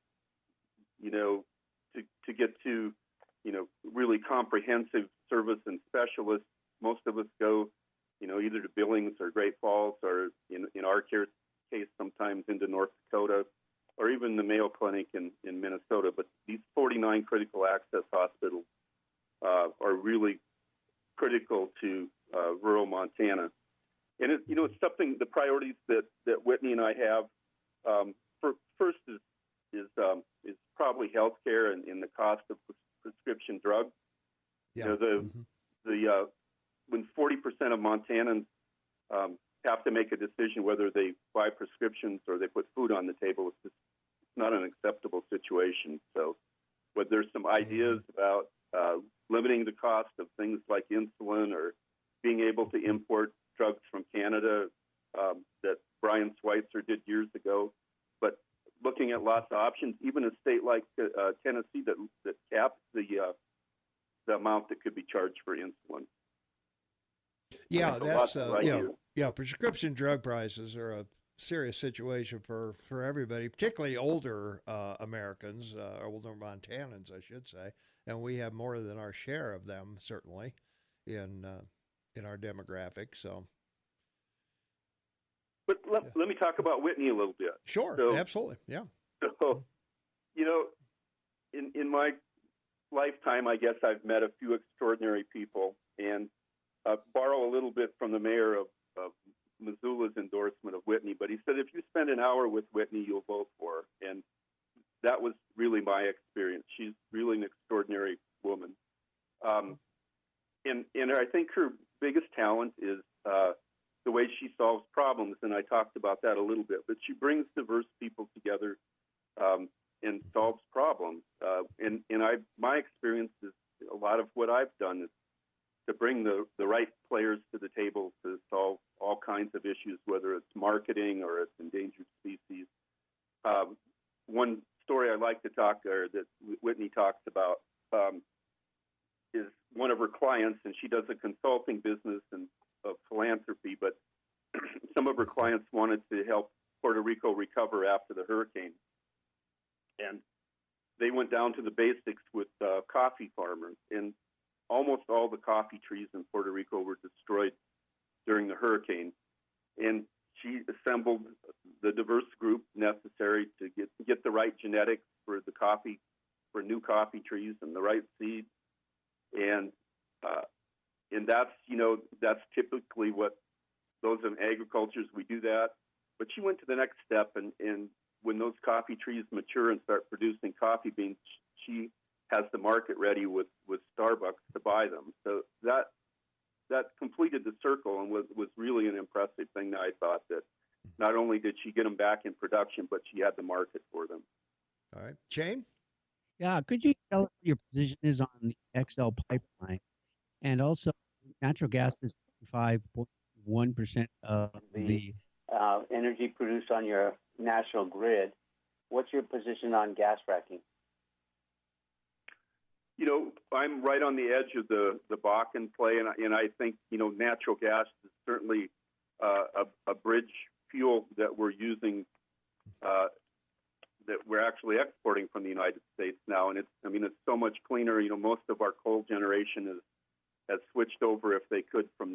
get to really comprehensive service and specialists, most of us go either to Billings or Great Falls, or in our case, sometimes into North Dakota, or even the Mayo Clinic in Minnesota. But these 49 critical access hospitals are really critical to rural Montana. And it's something, the priorities that Whitney and I have. First is probably healthcare and the cost of prescription drugs. Yeah. When 40% of Montanans have to make a decision whether they buy prescriptions or they put food on the table, it's not an acceptable situation. So, but there's some ideas about limiting the cost of things like insulin, or being able to import drugs from Canada that Brian Schweitzer did years ago. But looking at lots of options, even a state like Tennessee that caps the amount that could be charged for insulin. Yeah, prescription drug prices are a serious situation for everybody, particularly older Americans, older Montanans, I should say, and we have more than our share of them, certainly, in our demographic. So, but let me talk about Whitney a little bit. Sure, absolutely, yeah. So, in my lifetime, I guess I've met a few extraordinary people, and borrow a little bit from the mayor of Missoula's endorsement of Whitney, but he said, if you spend an hour with Whitney, you'll vote for her. And that was really my experience. She's really an extraordinary woman. And I think her biggest talent is the way she solves problems, and I talked about that a little bit, but she brings diverse people together and solves problems. And my experience is a lot of what I've done is to bring the right players to the table to solve all kinds of issues, whether it's marketing or it's endangered species. One story I like to talk, or that Whitney talks about, is one of her clients, and she does a consulting business of philanthropy, but some of her clients wanted to help Puerto Rico recover after the hurricane. And they went down to the basics with coffee farmers, and almost all the coffee trees in Puerto Rico were destroyed during the hurricane. And she assembled the diverse group necessary to get the right genetics for new coffee trees and the right seeds. And that's typically what those in agricultures, we do that. But she went to the next step, and when those coffee trees mature and start producing coffee beans, she has the market ready with Starbucks to buy them. So that completed the circle and was really an impressive thing. That I thought that not only did she get them back in production, but she had the market for them. All right. Shane? Yeah, could you tell us what your position is on the XL pipeline? And also, natural gas is 5.1% of the energy produced on your national grid. What's your position on gas fracking? I'm right on the edge of the Bakken play, and I think, natural gas is certainly a bridge fuel that we're using, that we're actually exporting from the United States now. And it's so much cleaner. Most of our coal generation has switched over, if they could, from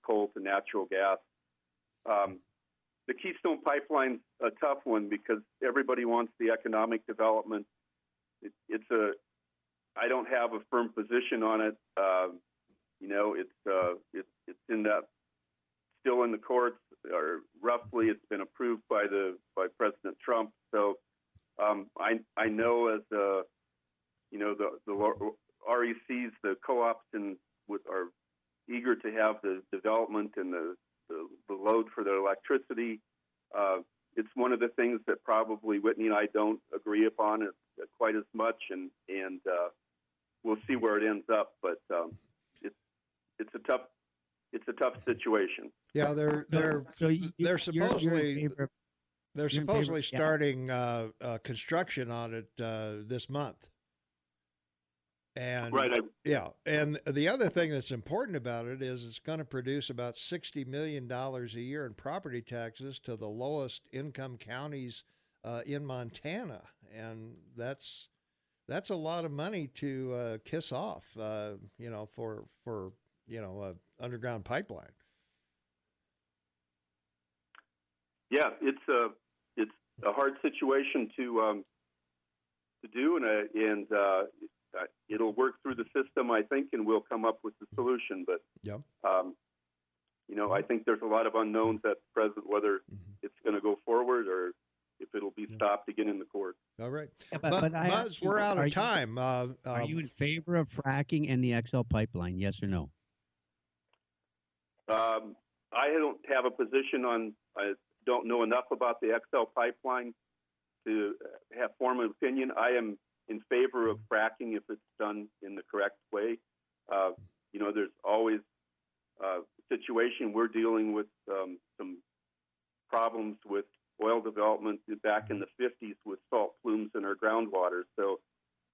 coal to natural gas. The Keystone Pipeline's a tough one because everybody wants the economic development. I don't have a firm position on it. It's in that, still in the courts, or roughly it's been approved by President Trump. So I know as the RECs, the co-ops, are eager to have the development and the load for their electricity. It's one of the things that probably Whitney and I don't agree upon quite as much, and we'll see where it ends up. But it's a tough situation. Yeah, they're supposedly starting construction on it this month. And right. And the other thing that's important about it is it's going to produce about $60 million a year in property taxes to the lowest income counties in Montana, and that's a lot of money to kiss off, for underground pipeline. Yeah, it's a hard situation to do, and it'll work through the system, I think, and we'll come up with the solution. But I think there's a lot of unknowns at present whether it's going to go forward or if it'll be stopped again in the court. All right. Yeah, but Buzz, we're out of time. Are you in favor of fracking and the XL pipeline? Yes or no? I don't have a position on. I don't know enough about the XL pipeline to form an opinion. I am in favor of fracking if it's done in the correct way. There's always a situation we're dealing with some problems with oil development back in the 50s with salt plumes in our groundwater. So,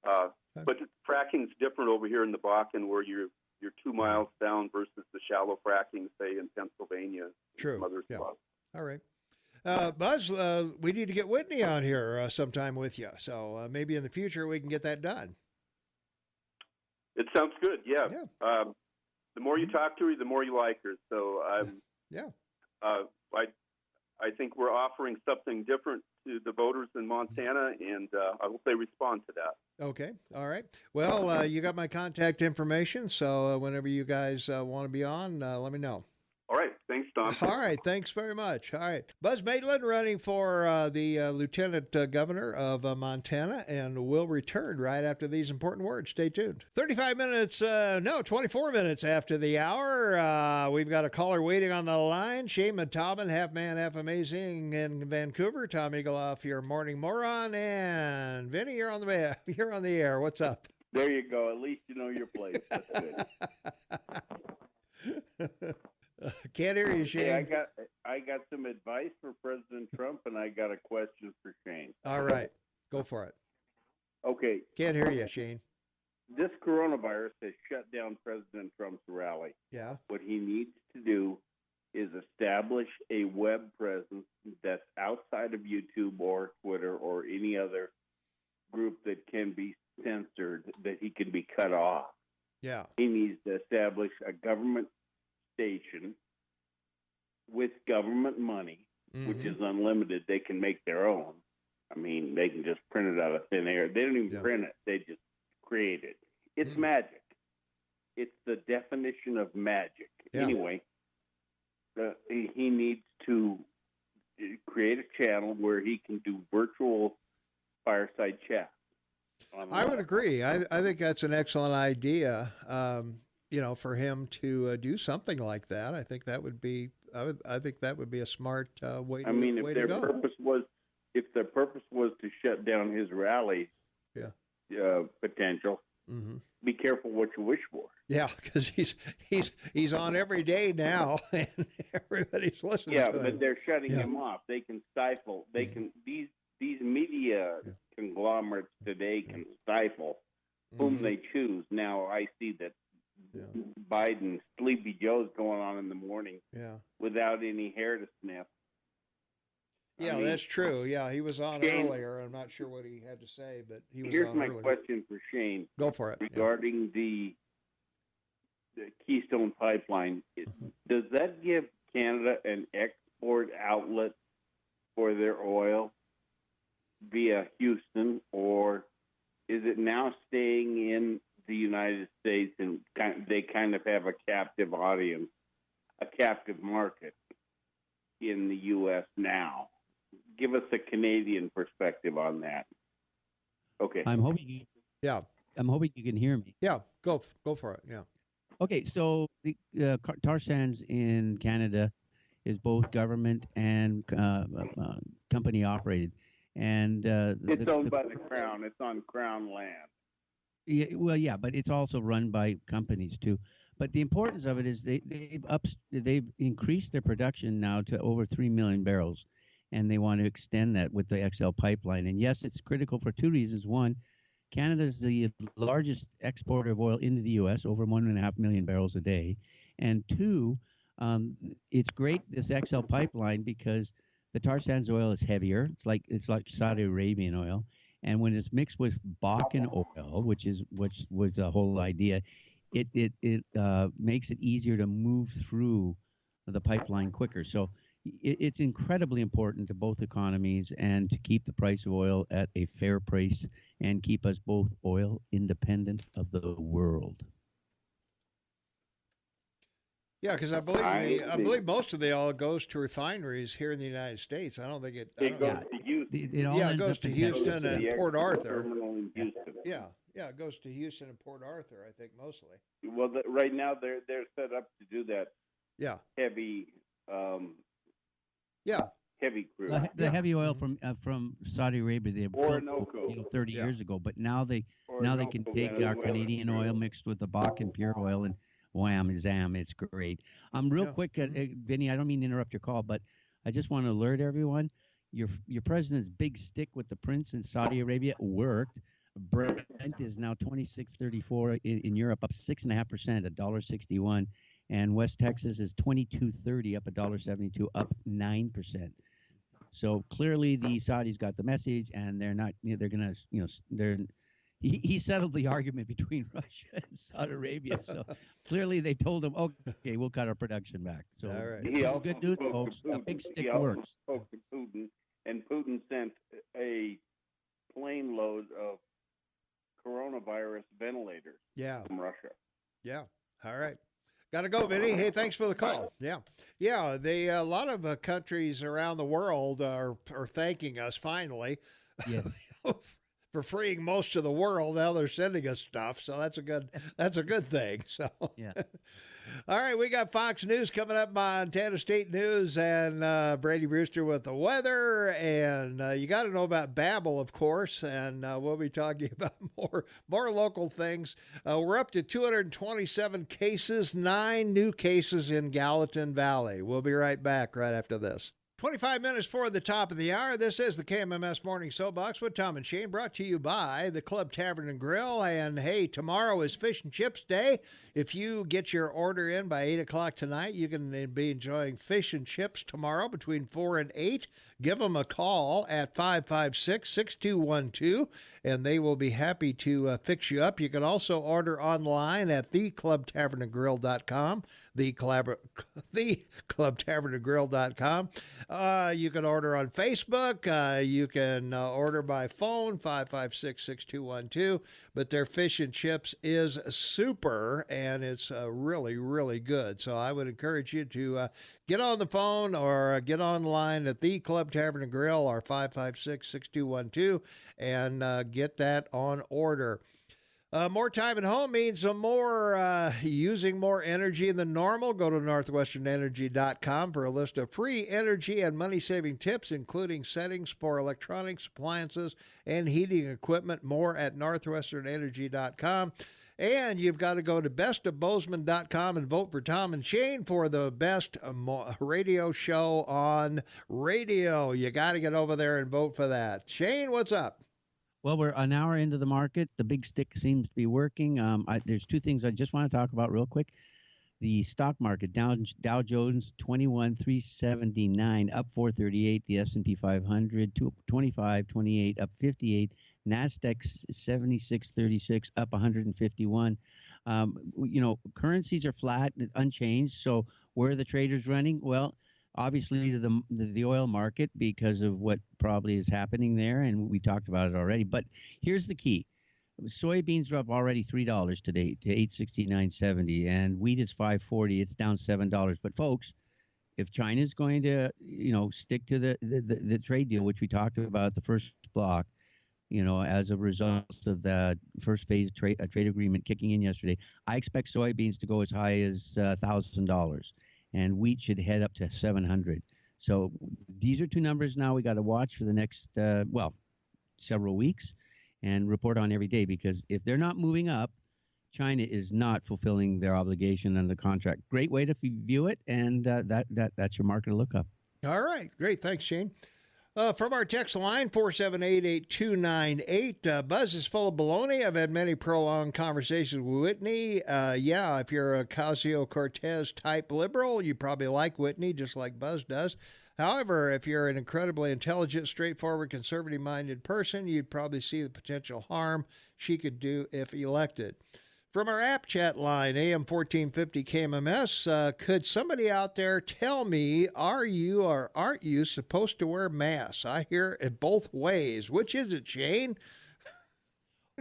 but fracking's different over here in the Bakken, where you're 2 miles down versus the shallow fracking, say, in Pennsylvania. True. And other spots. All right. Buzz, we need to get Whitney on here sometime with you. So maybe in the future we can get that done. It sounds good. Yeah. The more you talk to her, the more you like her. So I think we're offering something different to the voters in Montana, and I hope they respond to that. Okay. All right. Well, you got my contact information, so whenever you guys want to be on, let me know. All right. Thanks, Tom. All right. Thanks very much. All right. Buzz Mattelin running for the Lieutenant Governor of Montana, and we'll return right after these important words. Stay tuned. 24 minutes after the hour. We've got a caller waiting on the line. Shane Mattelin, half man, half amazing in Vancouver. Tom Eagleoff, your morning moron. And Vinny, you're on the air. What's up? There you go. At least you know your place. That's good. Can't hear you, Shane. Hey, I got some advice for President Trump, and I got a question for Shane. All right. Go for it. Okay. Can't hear you, Shane. This coronavirus has shut down President Trump's rally. Yeah. What he needs to do is establish a web presence that's outside of YouTube or Twitter or any other group that can be censored, that he can be cut off. Yeah. He needs to establish a government station with government money, which is unlimited. They can make their own. I mean, they can just print it out of thin air. They don't even print it. They just create it. It's magic. It's the definition of magic. Yeah. Anyway, he needs to create a channel where he can do virtual fireside chat. I would agree. I think that's an excellent idea. For him to do something like that. I think that would be. I think that would be a smart way to go. I mean, if their purpose was to shut down his rally, potential. Be careful what you wish for. Yeah, because he's on every day now, and everybody's listening. Yeah, to him. but they're shutting him off. They can stifle. They can these media conglomerates today can stifle whom they choose. Now I see that. Biden, Sleepy Joe's going on in the morning without any hair to sniff. Yeah, that's true. Yeah, he was on Shane, earlier. I'm not sure what he had to say, but he was here's on my earlier. question for Shane. Go for it. Regarding the Keystone Pipeline, does that give Canada an export outlet for their oil via Houston, or is it now staying in the United States, and they kind of have a captive audience, a captive market in the U.S. now? Give us a Canadian perspective on that. Okay. I'm hoping you can hear me. Yeah, go for it. Yeah. Okay, so the tar sands in Canada is both government and company operated, and it's owned by the Crown. It's on Crown land. Yeah, but it's also run by companies too. But the importance of it is they've increased their production now to over 3 million barrels, and they want to extend that with the XL pipeline. And yes, it's critical for two reasons. One, Canada is the largest exporter of oil into the U.S., over 1.5 million barrels a day. And two, it's great, this XL pipeline, because the tar sands oil is heavier. It's like Saudi Arabian oil. And when it's mixed with Bakken oil, which was the whole idea, it makes it easier to move through the pipeline quicker. So it's incredibly important to both economies and to keep the price of oil at a fair price and keep us both oil independent of the world. Yeah, because I believe most of the oil goes to refineries here in the United States. I don't think it. It goes to Houston. It goes to Houston and Port Arthur. In Houston. Yeah, it goes to Houston and Port Arthur, I think, mostly. Well, right now they're set up to do that. Yeah. Heavy. Heavy crude. The heavy oil from Saudi Arabia they built 30 years ago, but now they can take our Canadian oil mixed with the Bakken pure oil and wham zam, it's great. Real quick, Vinny, I don't mean to interrupt your call, but I just want to alert everyone: your president's big stick with the prince in Saudi Arabia worked. Brent is now 26.34 in Europe, up 6.5%, $1.61, and West Texas is 22.30, up $1.72, up 9%. So clearly the Saudis got the message, and they're not. They're gonna. He settled the argument between Russia and Saudi Arabia. So clearly they told him, okay, we'll cut our production back. So this is good news, folks. A big stick works. He also spoke to Putin, and Putin sent a plane load of coronavirus ventilators from Russia. Yeah. All right. Got to go, Vinny. Hey, thanks for the call. Yeah. A lot of countries around the world are thanking us finally. Yes. For freeing most of the world. Now they're sending us stuff, so that's a good thing. So yeah. All right, we got Fox News coming up, Montana State News, and Brady Brewster with the weather, and you got to know about Babel, of course, and we'll be talking about more local things. We're up to 227 cases, 9 new cases in Gallatin Valley. We'll be right back right after this. 25 minutes for the top of the hour. This is the KMMS Morning Soapbox with Tom and Shane, brought to you by the Club Tavern and Grill. And, hey, tomorrow is Fish and Chips Day. If you get your order in by 8 o'clock tonight, you can be enjoying fish and chips tomorrow between 4 and 8. Give them a call at 556-6212, and they will be happy to fix you up. You can also order online at theclubtavernandgrill.com. theclubtavernandgrill.com. You can order on Facebook. You can order by phone, 556-6212. But their fish and chips is super, and it's really, really good. So I would encourage you to get on the phone or get online at the Club Tavern and Grill or 556-6212 and get that on order. More time at home means using more energy than normal. Go to northwesternenergy.com for a list of free energy and money-saving tips, including settings for electronics, appliances, and heating equipment. More at northwesternenergy.com. And you've got to go to bestofbozeman.com and vote for Tom and Shane for the best radio show on radio. You got to get over there and vote for that. Shane, what's up? Well, we're an hour into the market. The big stick seems to be working. There's 2 things I just want to talk about real quick. The stock market, Dow Jones 21,379, up 438. The S&P 500 2528, up 58. NASDAQ 7636, up 151. Currencies are flat, unchanged. So where are the traders running? Well, obviously the oil market because of what probably is happening there, and we talked about it already. But here's the key. Soybeans are up already $3 today to $869.70, and wheat is $540. It's down $7. But folks, if China's going to stick to the trade deal, which we talked about the first block, as a result of the first phase trade agreement kicking in yesterday, I expect soybeans to go as high as $1,000, and wheat should head up to $700. So these are 2 numbers now we got to watch for the next several weeks and report on every day, because if they're not moving up, China is not fulfilling their obligation under the contract. Great way to view it, and that's your market to look up. All right, great. Thanks, Shane. From our text line, 478-8298, Buzz is full of baloney. I've had many prolonged conversations with Whitney. If you're a Ocasio-Cortez type liberal, you probably like Whitney, just like Buzz does. However, if you're an incredibly intelligent, straightforward, conservative-minded person, you'd probably see the potential harm she could do if elected. From our app chat line, AM 1450 KMMS, could somebody out there tell me, are you or aren't you supposed to wear masks? I hear it both ways. Which is it, Shane?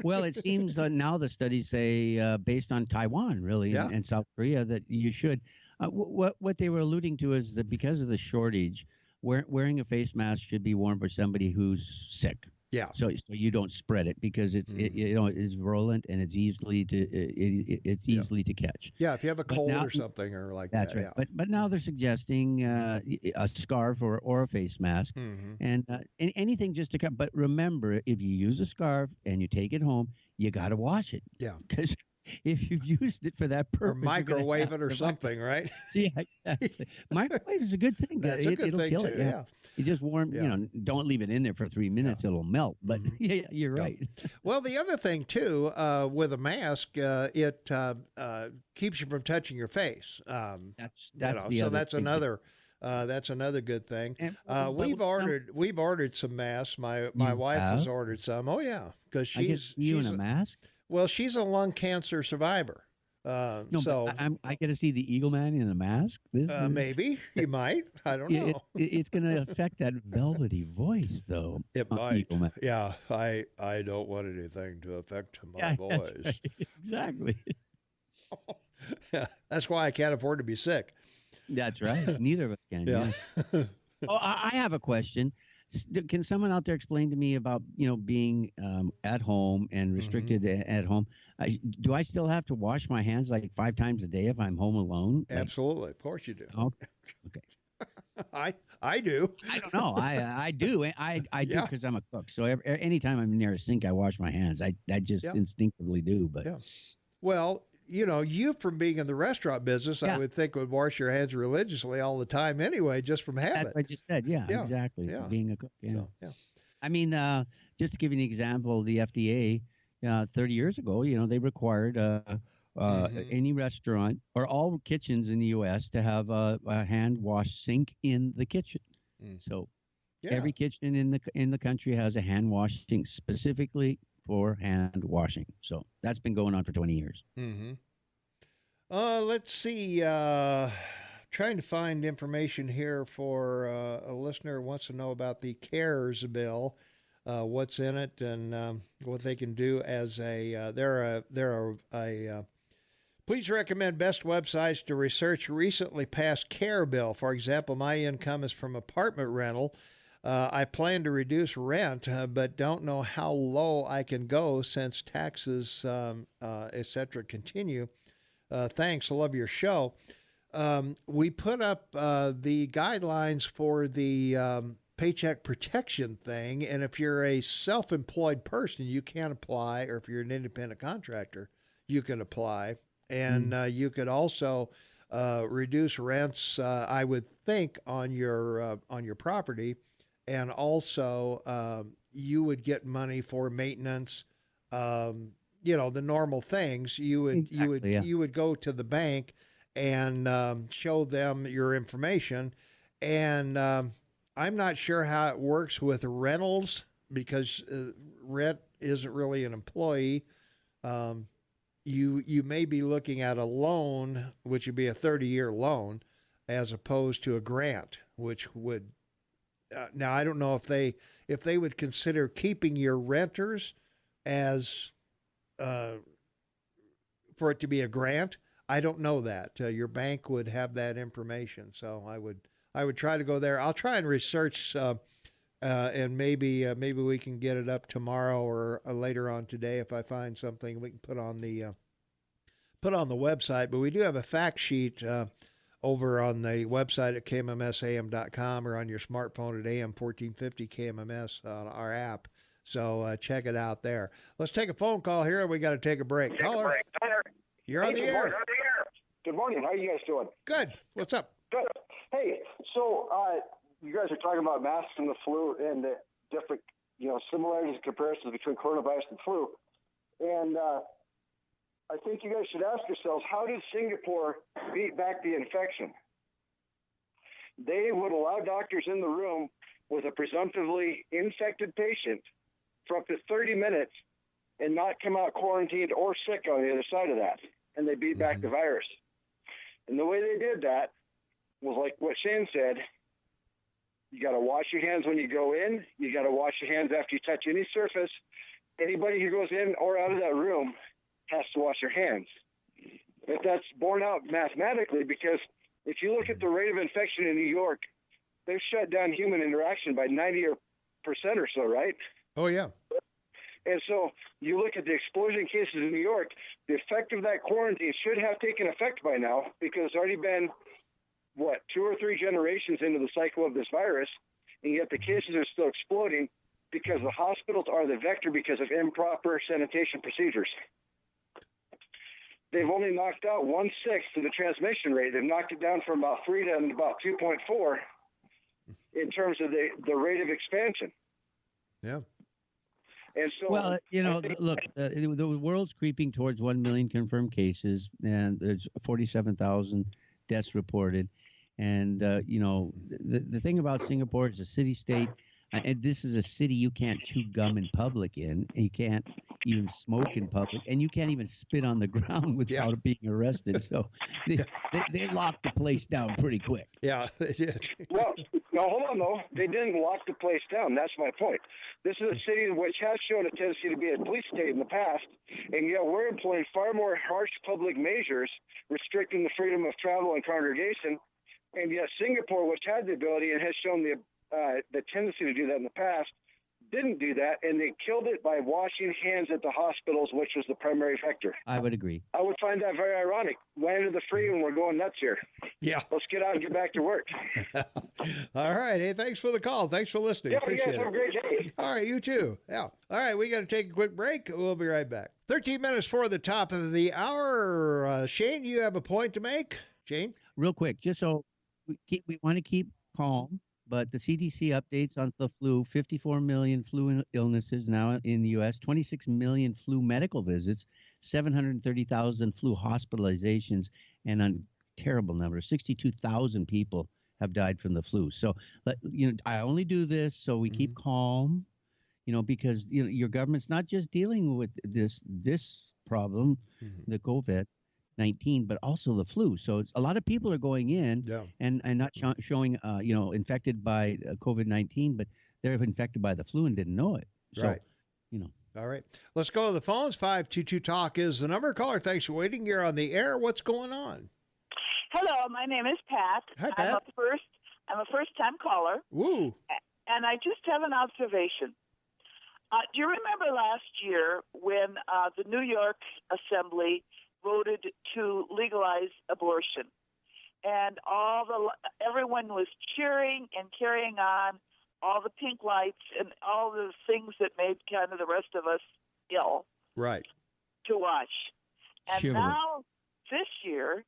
Well, it seems now the studies say, based on Taiwan, really, and South Korea, that you should. What they were alluding to is that because of the shortage, wearing a face mask should be worn for somebody who's sick. Yeah. So you don't spread it because it's it's virulent and it's easily to catch. Yeah, if you have a cold or something or like that. That's right. Yeah. But now they're suggesting a scarf or a face mask and anything just to cover. But remember, if you use a scarf and you take it home, you got to wash it. Yeah. Because if you've used it for that purpose, or microwave it or something, right? Yeah, exactly. Microwave is a good thing. That's a good it'll thing kill too. it. Yeah. You just warm, don't leave it in there for 3 minutes. It'll melt. But yeah, you're right. Well, the other thing too, with a mask, it keeps you from touching your face. That's another good thing. And, we've ordered some masks. My wife has ordered some. Oh yeah, because she's in a mask. Well, she's a lung cancer survivor. I get to see the Eagle Man in a mask. Maybe you might. I don't know. It's going to affect that velvety voice, though. It might. Yeah, I don't want anything to affect my voice. That's right. Exactly. Yeah, that's why I can't afford to be sick. That's right. Neither of us can. Yeah. I have a question. Can someone out there explain to me about being at home and restricted at home? Do I still have to wash my hands like 5 times a day if I'm home alone? Absolutely, of course you do. Okay. I do. I don't know. I do. I do because I'm a cook. So anytime I'm near a sink, I wash my hands. I just instinctively do. But well. You from being in the restaurant business, I would think would wash your hands religiously all the time anyway, just from habit. That's what you said. Yeah, exactly. Yeah. Being a cook. Yeah. So, I mean, just to give you an example, the FDA, 30 years ago, they required any restaurant or all kitchens in the U.S. to have a hand wash sink in the kitchen. So every kitchen in the country has a hand wash sink specifically for hand washing. So that's been going on for 20 years. Let's see. Trying to find information here for a listener who wants to know about the CARES bill, what's in it, and what they can do as please recommend best websites to research recently passed CARE bill. For example, my income is from apartment rental. I plan to reduce rent, but don't know how low I can go since taxes, etc. continue. Thanks. I love your show. We put up the guidelines for the paycheck protection thing, and if you're a self-employed person, you can apply, or if you're an independent contractor, you can apply. And you could also reduce rents, I would think, on your property. And also, you would get money for maintenance, the normal things. You would go to the bank and show them your information. And I'm not sure how it works with rentals because rent isn't really an employee. You may be looking at a loan, which would be a 30-year loan, as opposed to a grant, which would. Now, I don't know if they would consider keeping your renters as for it to be a grant. I don't know that. Your bank would have that information, so I would try to go there. I'll try and research, and maybe we can get it up tomorrow or later on today if I find something we can put on the website. But we do have a fact sheet. Over on the website at KMMSAM.com or on your smartphone at AM 1450 KMMS on our app. So check it out there. Let's take a phone call here, and we got to take a break. Caller, you're on the air. Good morning. How are you guys doing? Good. What's up? Good. Hey, so you guys are talking about masks and the flu and the different, similarities and comparisons between coronavirus and flu. And I think you guys should ask yourselves, how did Singapore beat back the infection? They would allow doctors in the room with a presumptively infected patient for up to 30 minutes and not come out quarantined or sick on the other side of that. And they beat back the virus. And the way they did that was like what Shane said. You got to wash your hands when you go in. You got to wash your hands after you touch any surface. Anybody who goes in or out of that room has to wash their hands. But that's borne out mathematically, because if you look at the rate of infection in New York, they've shut down human interaction by 90% or so, right? Oh, yeah. And so you look at the explosion in cases in New York, the effect of that quarantine should have taken effect by now, because it's already been, 2 or 3 generations into the cycle of this virus, and yet the cases are still exploding because the hospitals are the vector because of improper sanitation procedures. They've only knocked out 1/6 of the transmission rate. They've knocked it down from about 3 to about 2.4 in terms of the rate of expansion. Yeah. And so, well, look, the world's creeping towards 1 million confirmed cases, and there's 47,000 deaths reported. And, the thing about Singapore is a city-state, and this is a city you can't chew gum in public in. You can't even smoke in public, and you can't even spit on the ground without being arrested. So they locked the place down pretty quick. Yeah, they did. Well, no, hold on, though. They didn't lock the place down. That's my point. This is a city which has shown a tendency to be a police state in the past, and yet we're employing far more harsh public measures restricting the freedom of travel and congregation. And yet Singapore, which had the ability and has shown the tendency to do that in the past, didn't do that, and they killed it by washing hands at the hospitals, which was the primary vector. I would agree. I would find that very ironic. Land of the free, and we're going nuts here. Yeah. Let's get out and get back to work. All right. Hey, thanks for the call. Thanks for listening. Yeah, Appreciate you guys have a great day. All right, you too. Yeah. All right, we got to take a quick break. We'll be right back. 13 minutes for the top of the hour. Shane, you have a point to make? Shane? Real quick, just so we want to keep calm, but the CDC updates on the flu: 54 million flu illnesses now in the U.S., 26 million flu medical visits, 730,000 flu hospitalizations, and a terrible number, 62,000 people have died from the flu. So, I only do this so we keep calm, because your government's not just dealing with this problem, the COVID-19, but also the flu. So a lot of people are going in and not showing, infected by COVID-19, but they're infected by the flu and didn't know it. So, right. All right. Let's go to the phones. 522-TALK is the number. Caller, thanks for waiting. You're on the air. What's going on? Hello, my name is Pat. Hi, Pat. I'm a first-time caller. Woo. And I just have an observation. Do you remember last year when the New York Assembly voted to legalize abortion, and everyone was cheering and carrying on, all the pink lights and all the things that made kind of the rest of us ill, right, to watch. And sure. Now this year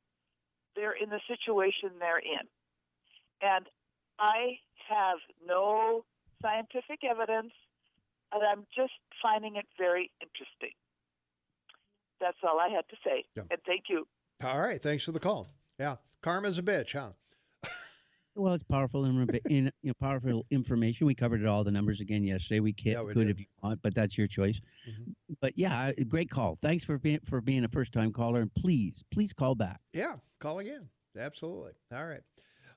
they're in the situation they're in, and I have no scientific evidence, and I'm just finding it very interesting. That's all I had to say. Yeah. And thank you. All right. Thanks for the call. Yeah. Karma's a bitch, huh? Well, it's powerful powerful information. We covered it all, the numbers again yesterday. We could if you want, but that's your choice. Mm-hmm. But yeah, great call. Thanks for being a first-time caller, and please call back. Yeah, call again. Absolutely. All right.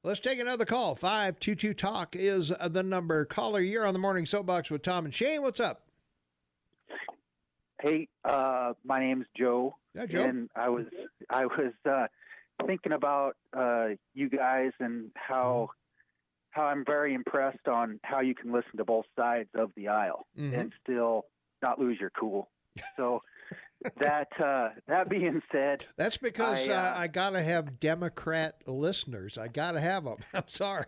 Let's take another call. 522-TALK is the number. Caller, you're on the Morning Soapbox with Tom and Shane. What's up? Hey, my name's Joe. Yeah, Joe. And I was thinking about you guys and how I'm very impressed on how you can listen to both sides of the aisle and still not lose your cool. So that being said, that's because I gotta have Democrat listeners. I gotta have them. I'm sorry.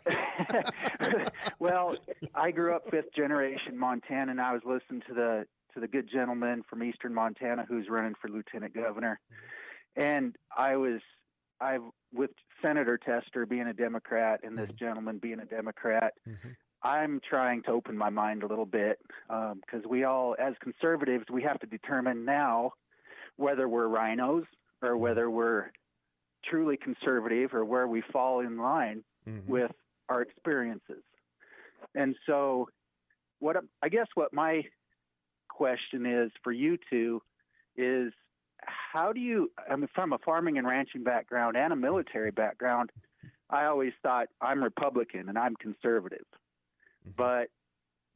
Well, I grew up fifth generation Montana, and I was listening to the good gentleman from Eastern Montana who's running for lieutenant governor, and I with Senator Tester being a Democrat and this gentleman being a Democrat. I'm trying to open my mind a little bit because we all, as conservatives, we have to determine now whether we're rhinos or whether we're truly conservative or where we fall in line with our experiences. And so what my question is for you two is how do you, I mean, from a farming and ranching background and a military background, I always thought I'm Republican and I'm conservative. But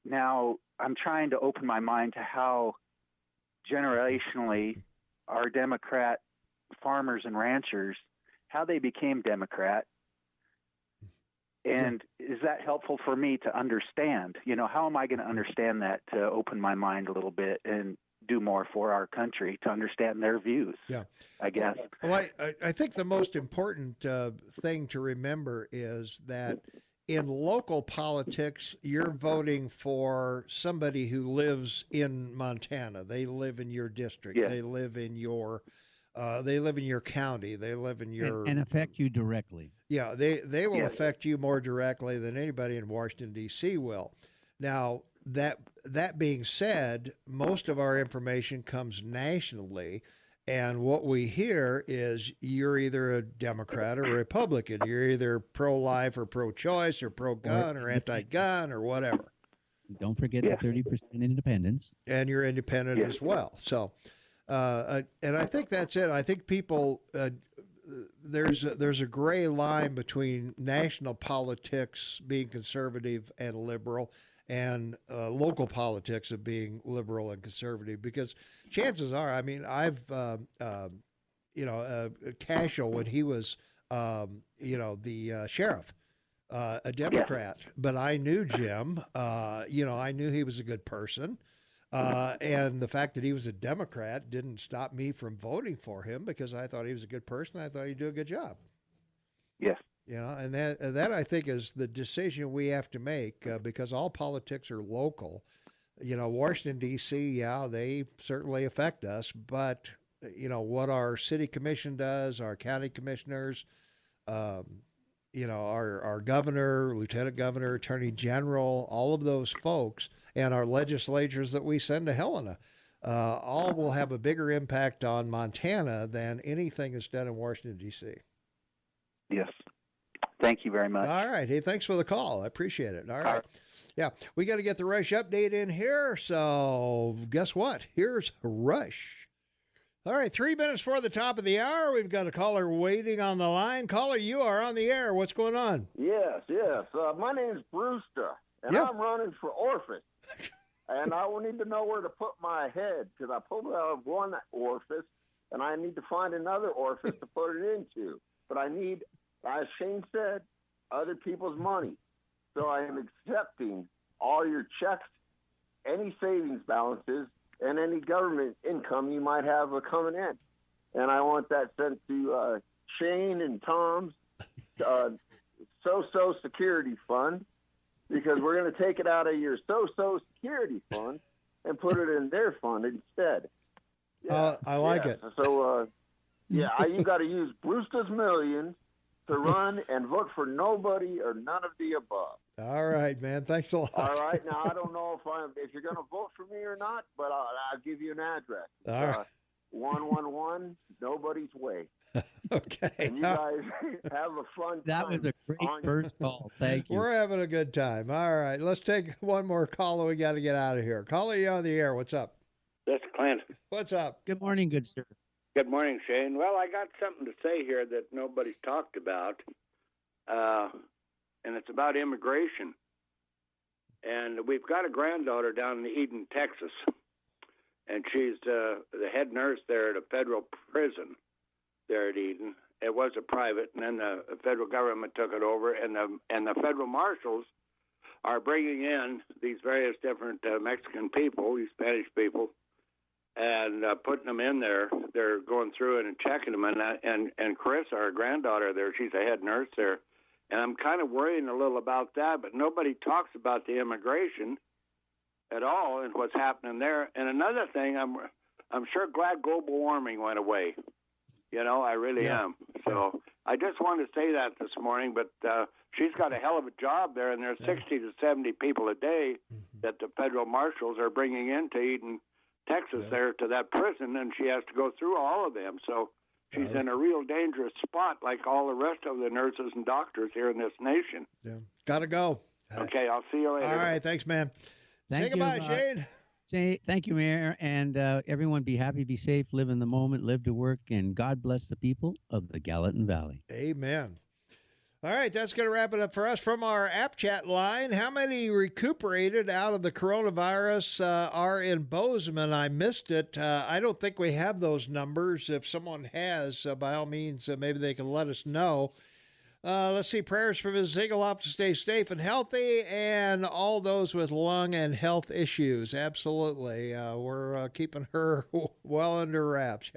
now I'm trying to open my mind to how generationally our Democrat farmers and ranchers, how they became Democrat. And is that helpful for me to understand? You know, how am I going to understand that to open my mind a little bit and do more for our country to understand their views? Yeah, I guess. Well, I think the most important thing to remember is that in local politics, you're voting for somebody who lives in Montana. They live in your district. Yeah. They live in your county. They live in your and affect you directly. Yeah, they will Yes. affect you more directly than anybody in Washington, D.C. will. Now, that being said, most of our information comes nationally, and what we hear is you're either a Democrat or a Republican. You're either pro-life or pro-choice or pro-gun or anti-gun or whatever. Don't forget the 30% independence. And you're independent as well. So, and I think that's it. I think people... there's a gray line between national politics being conservative and liberal and local politics of being liberal and conservative, because chances are, I mean, I've Cashel, when he was the sheriff, a Democrat, but I knew Jim, I knew he was a good person. And the fact that he was a Democrat didn't stop me from voting for him, because I thought he was a good person. I thought he'd do a good job. Yes. And that I think is the decision we have to make, because all politics are local. Washington, D.C., they certainly affect us, but, what our city commission does, our county commissioners, our governor, lieutenant governor, attorney general, all of those folks, and our legislatures that we send to Helena, all will have a bigger impact on Montana than anything that's done in Washington, D.C. Yes. Thank you very much. All right. Hey, thanks for the call. I appreciate it. All right. Yeah, we got to get the Rush update in here. So guess what? Here's Rush. All right, 3 minutes before the top of the hour. We've got a caller waiting on the line. Caller, you are on the air. What's going on? Yes. My name's Brewster, and I'm running for office. And I will need to know where to put my head, because I pulled out of one orifice, and I need to find another orifice to put it into. But I need, as Shane said, other people's money. So I am accepting all your checks, any savings balances, and any government income you might have coming in. And I want that sent to Shane and Tom's So Security Fund, because we're going to take it out of your So Security Fund and put it in their fund instead. I like it. So, you got to use Brewster's Millions to run and vote for nobody or none of the above. All right, man. Thanks a lot. All right. Now, I don't know if you're going to vote for me or not, but I'll give you an address. All right. 111 Nobody's Way. Okay. And you guys have a fun time. That was a great first call. Thank you. We're having a good time. All right. Let's take one more call. We got to get out of here. Caller, you on the air. What's up? That's Clint. What's up? Good morning, good sir. Good morning, Shane. Well, I got something to say here that nobody's talked about, and it's about immigration. And we've got a granddaughter down in Eden, Texas, and she's the head nurse there at a federal prison there at Eden. It was a private, and then the federal government took it over, and the federal marshals are bringing in these various different Mexican people, these Spanish people, and putting them in there. They're going through it and checking them. And Chris, our granddaughter there, she's a head nurse there. And I'm kind of worrying a little about that, but nobody talks about the immigration at all and what's happening there. And another thing, I'm sure glad global warming went away. I really am. So I just wanted to say that this morning, but she's got a hell of a job there, and there's 60 to 70 people a day that the federal marshals are bringing into Eden, Texas, there to that prison, and she has to go through all of them. So she's in a real dangerous spot, like all the rest of the nurses and doctors here in this nation. Yeah. Got to go. Okay, I'll see you later. All right, thanks, man. Thank Say you. goodbye, Shane. Say thank you, Mayor, and everyone be happy, be safe, live in the moment, live to work, and God bless the people of the Gallatin Valley. Amen. All right, that's going to wrap it up for us from our app chat line. How many recuperated out of the coronavirus are in Bozeman? I missed it. I don't think we have those numbers. If someone has, by all means, maybe they can let us know. Let's see, prayers for Ms. Zingeloff to stay safe and healthy, and all those with lung and health issues. Absolutely. We're keeping her well under wraps.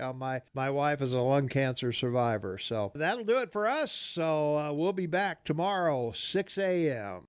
My wife is a lung cancer survivor. So that'll do it for us. So we'll be back tomorrow, 6 a.m.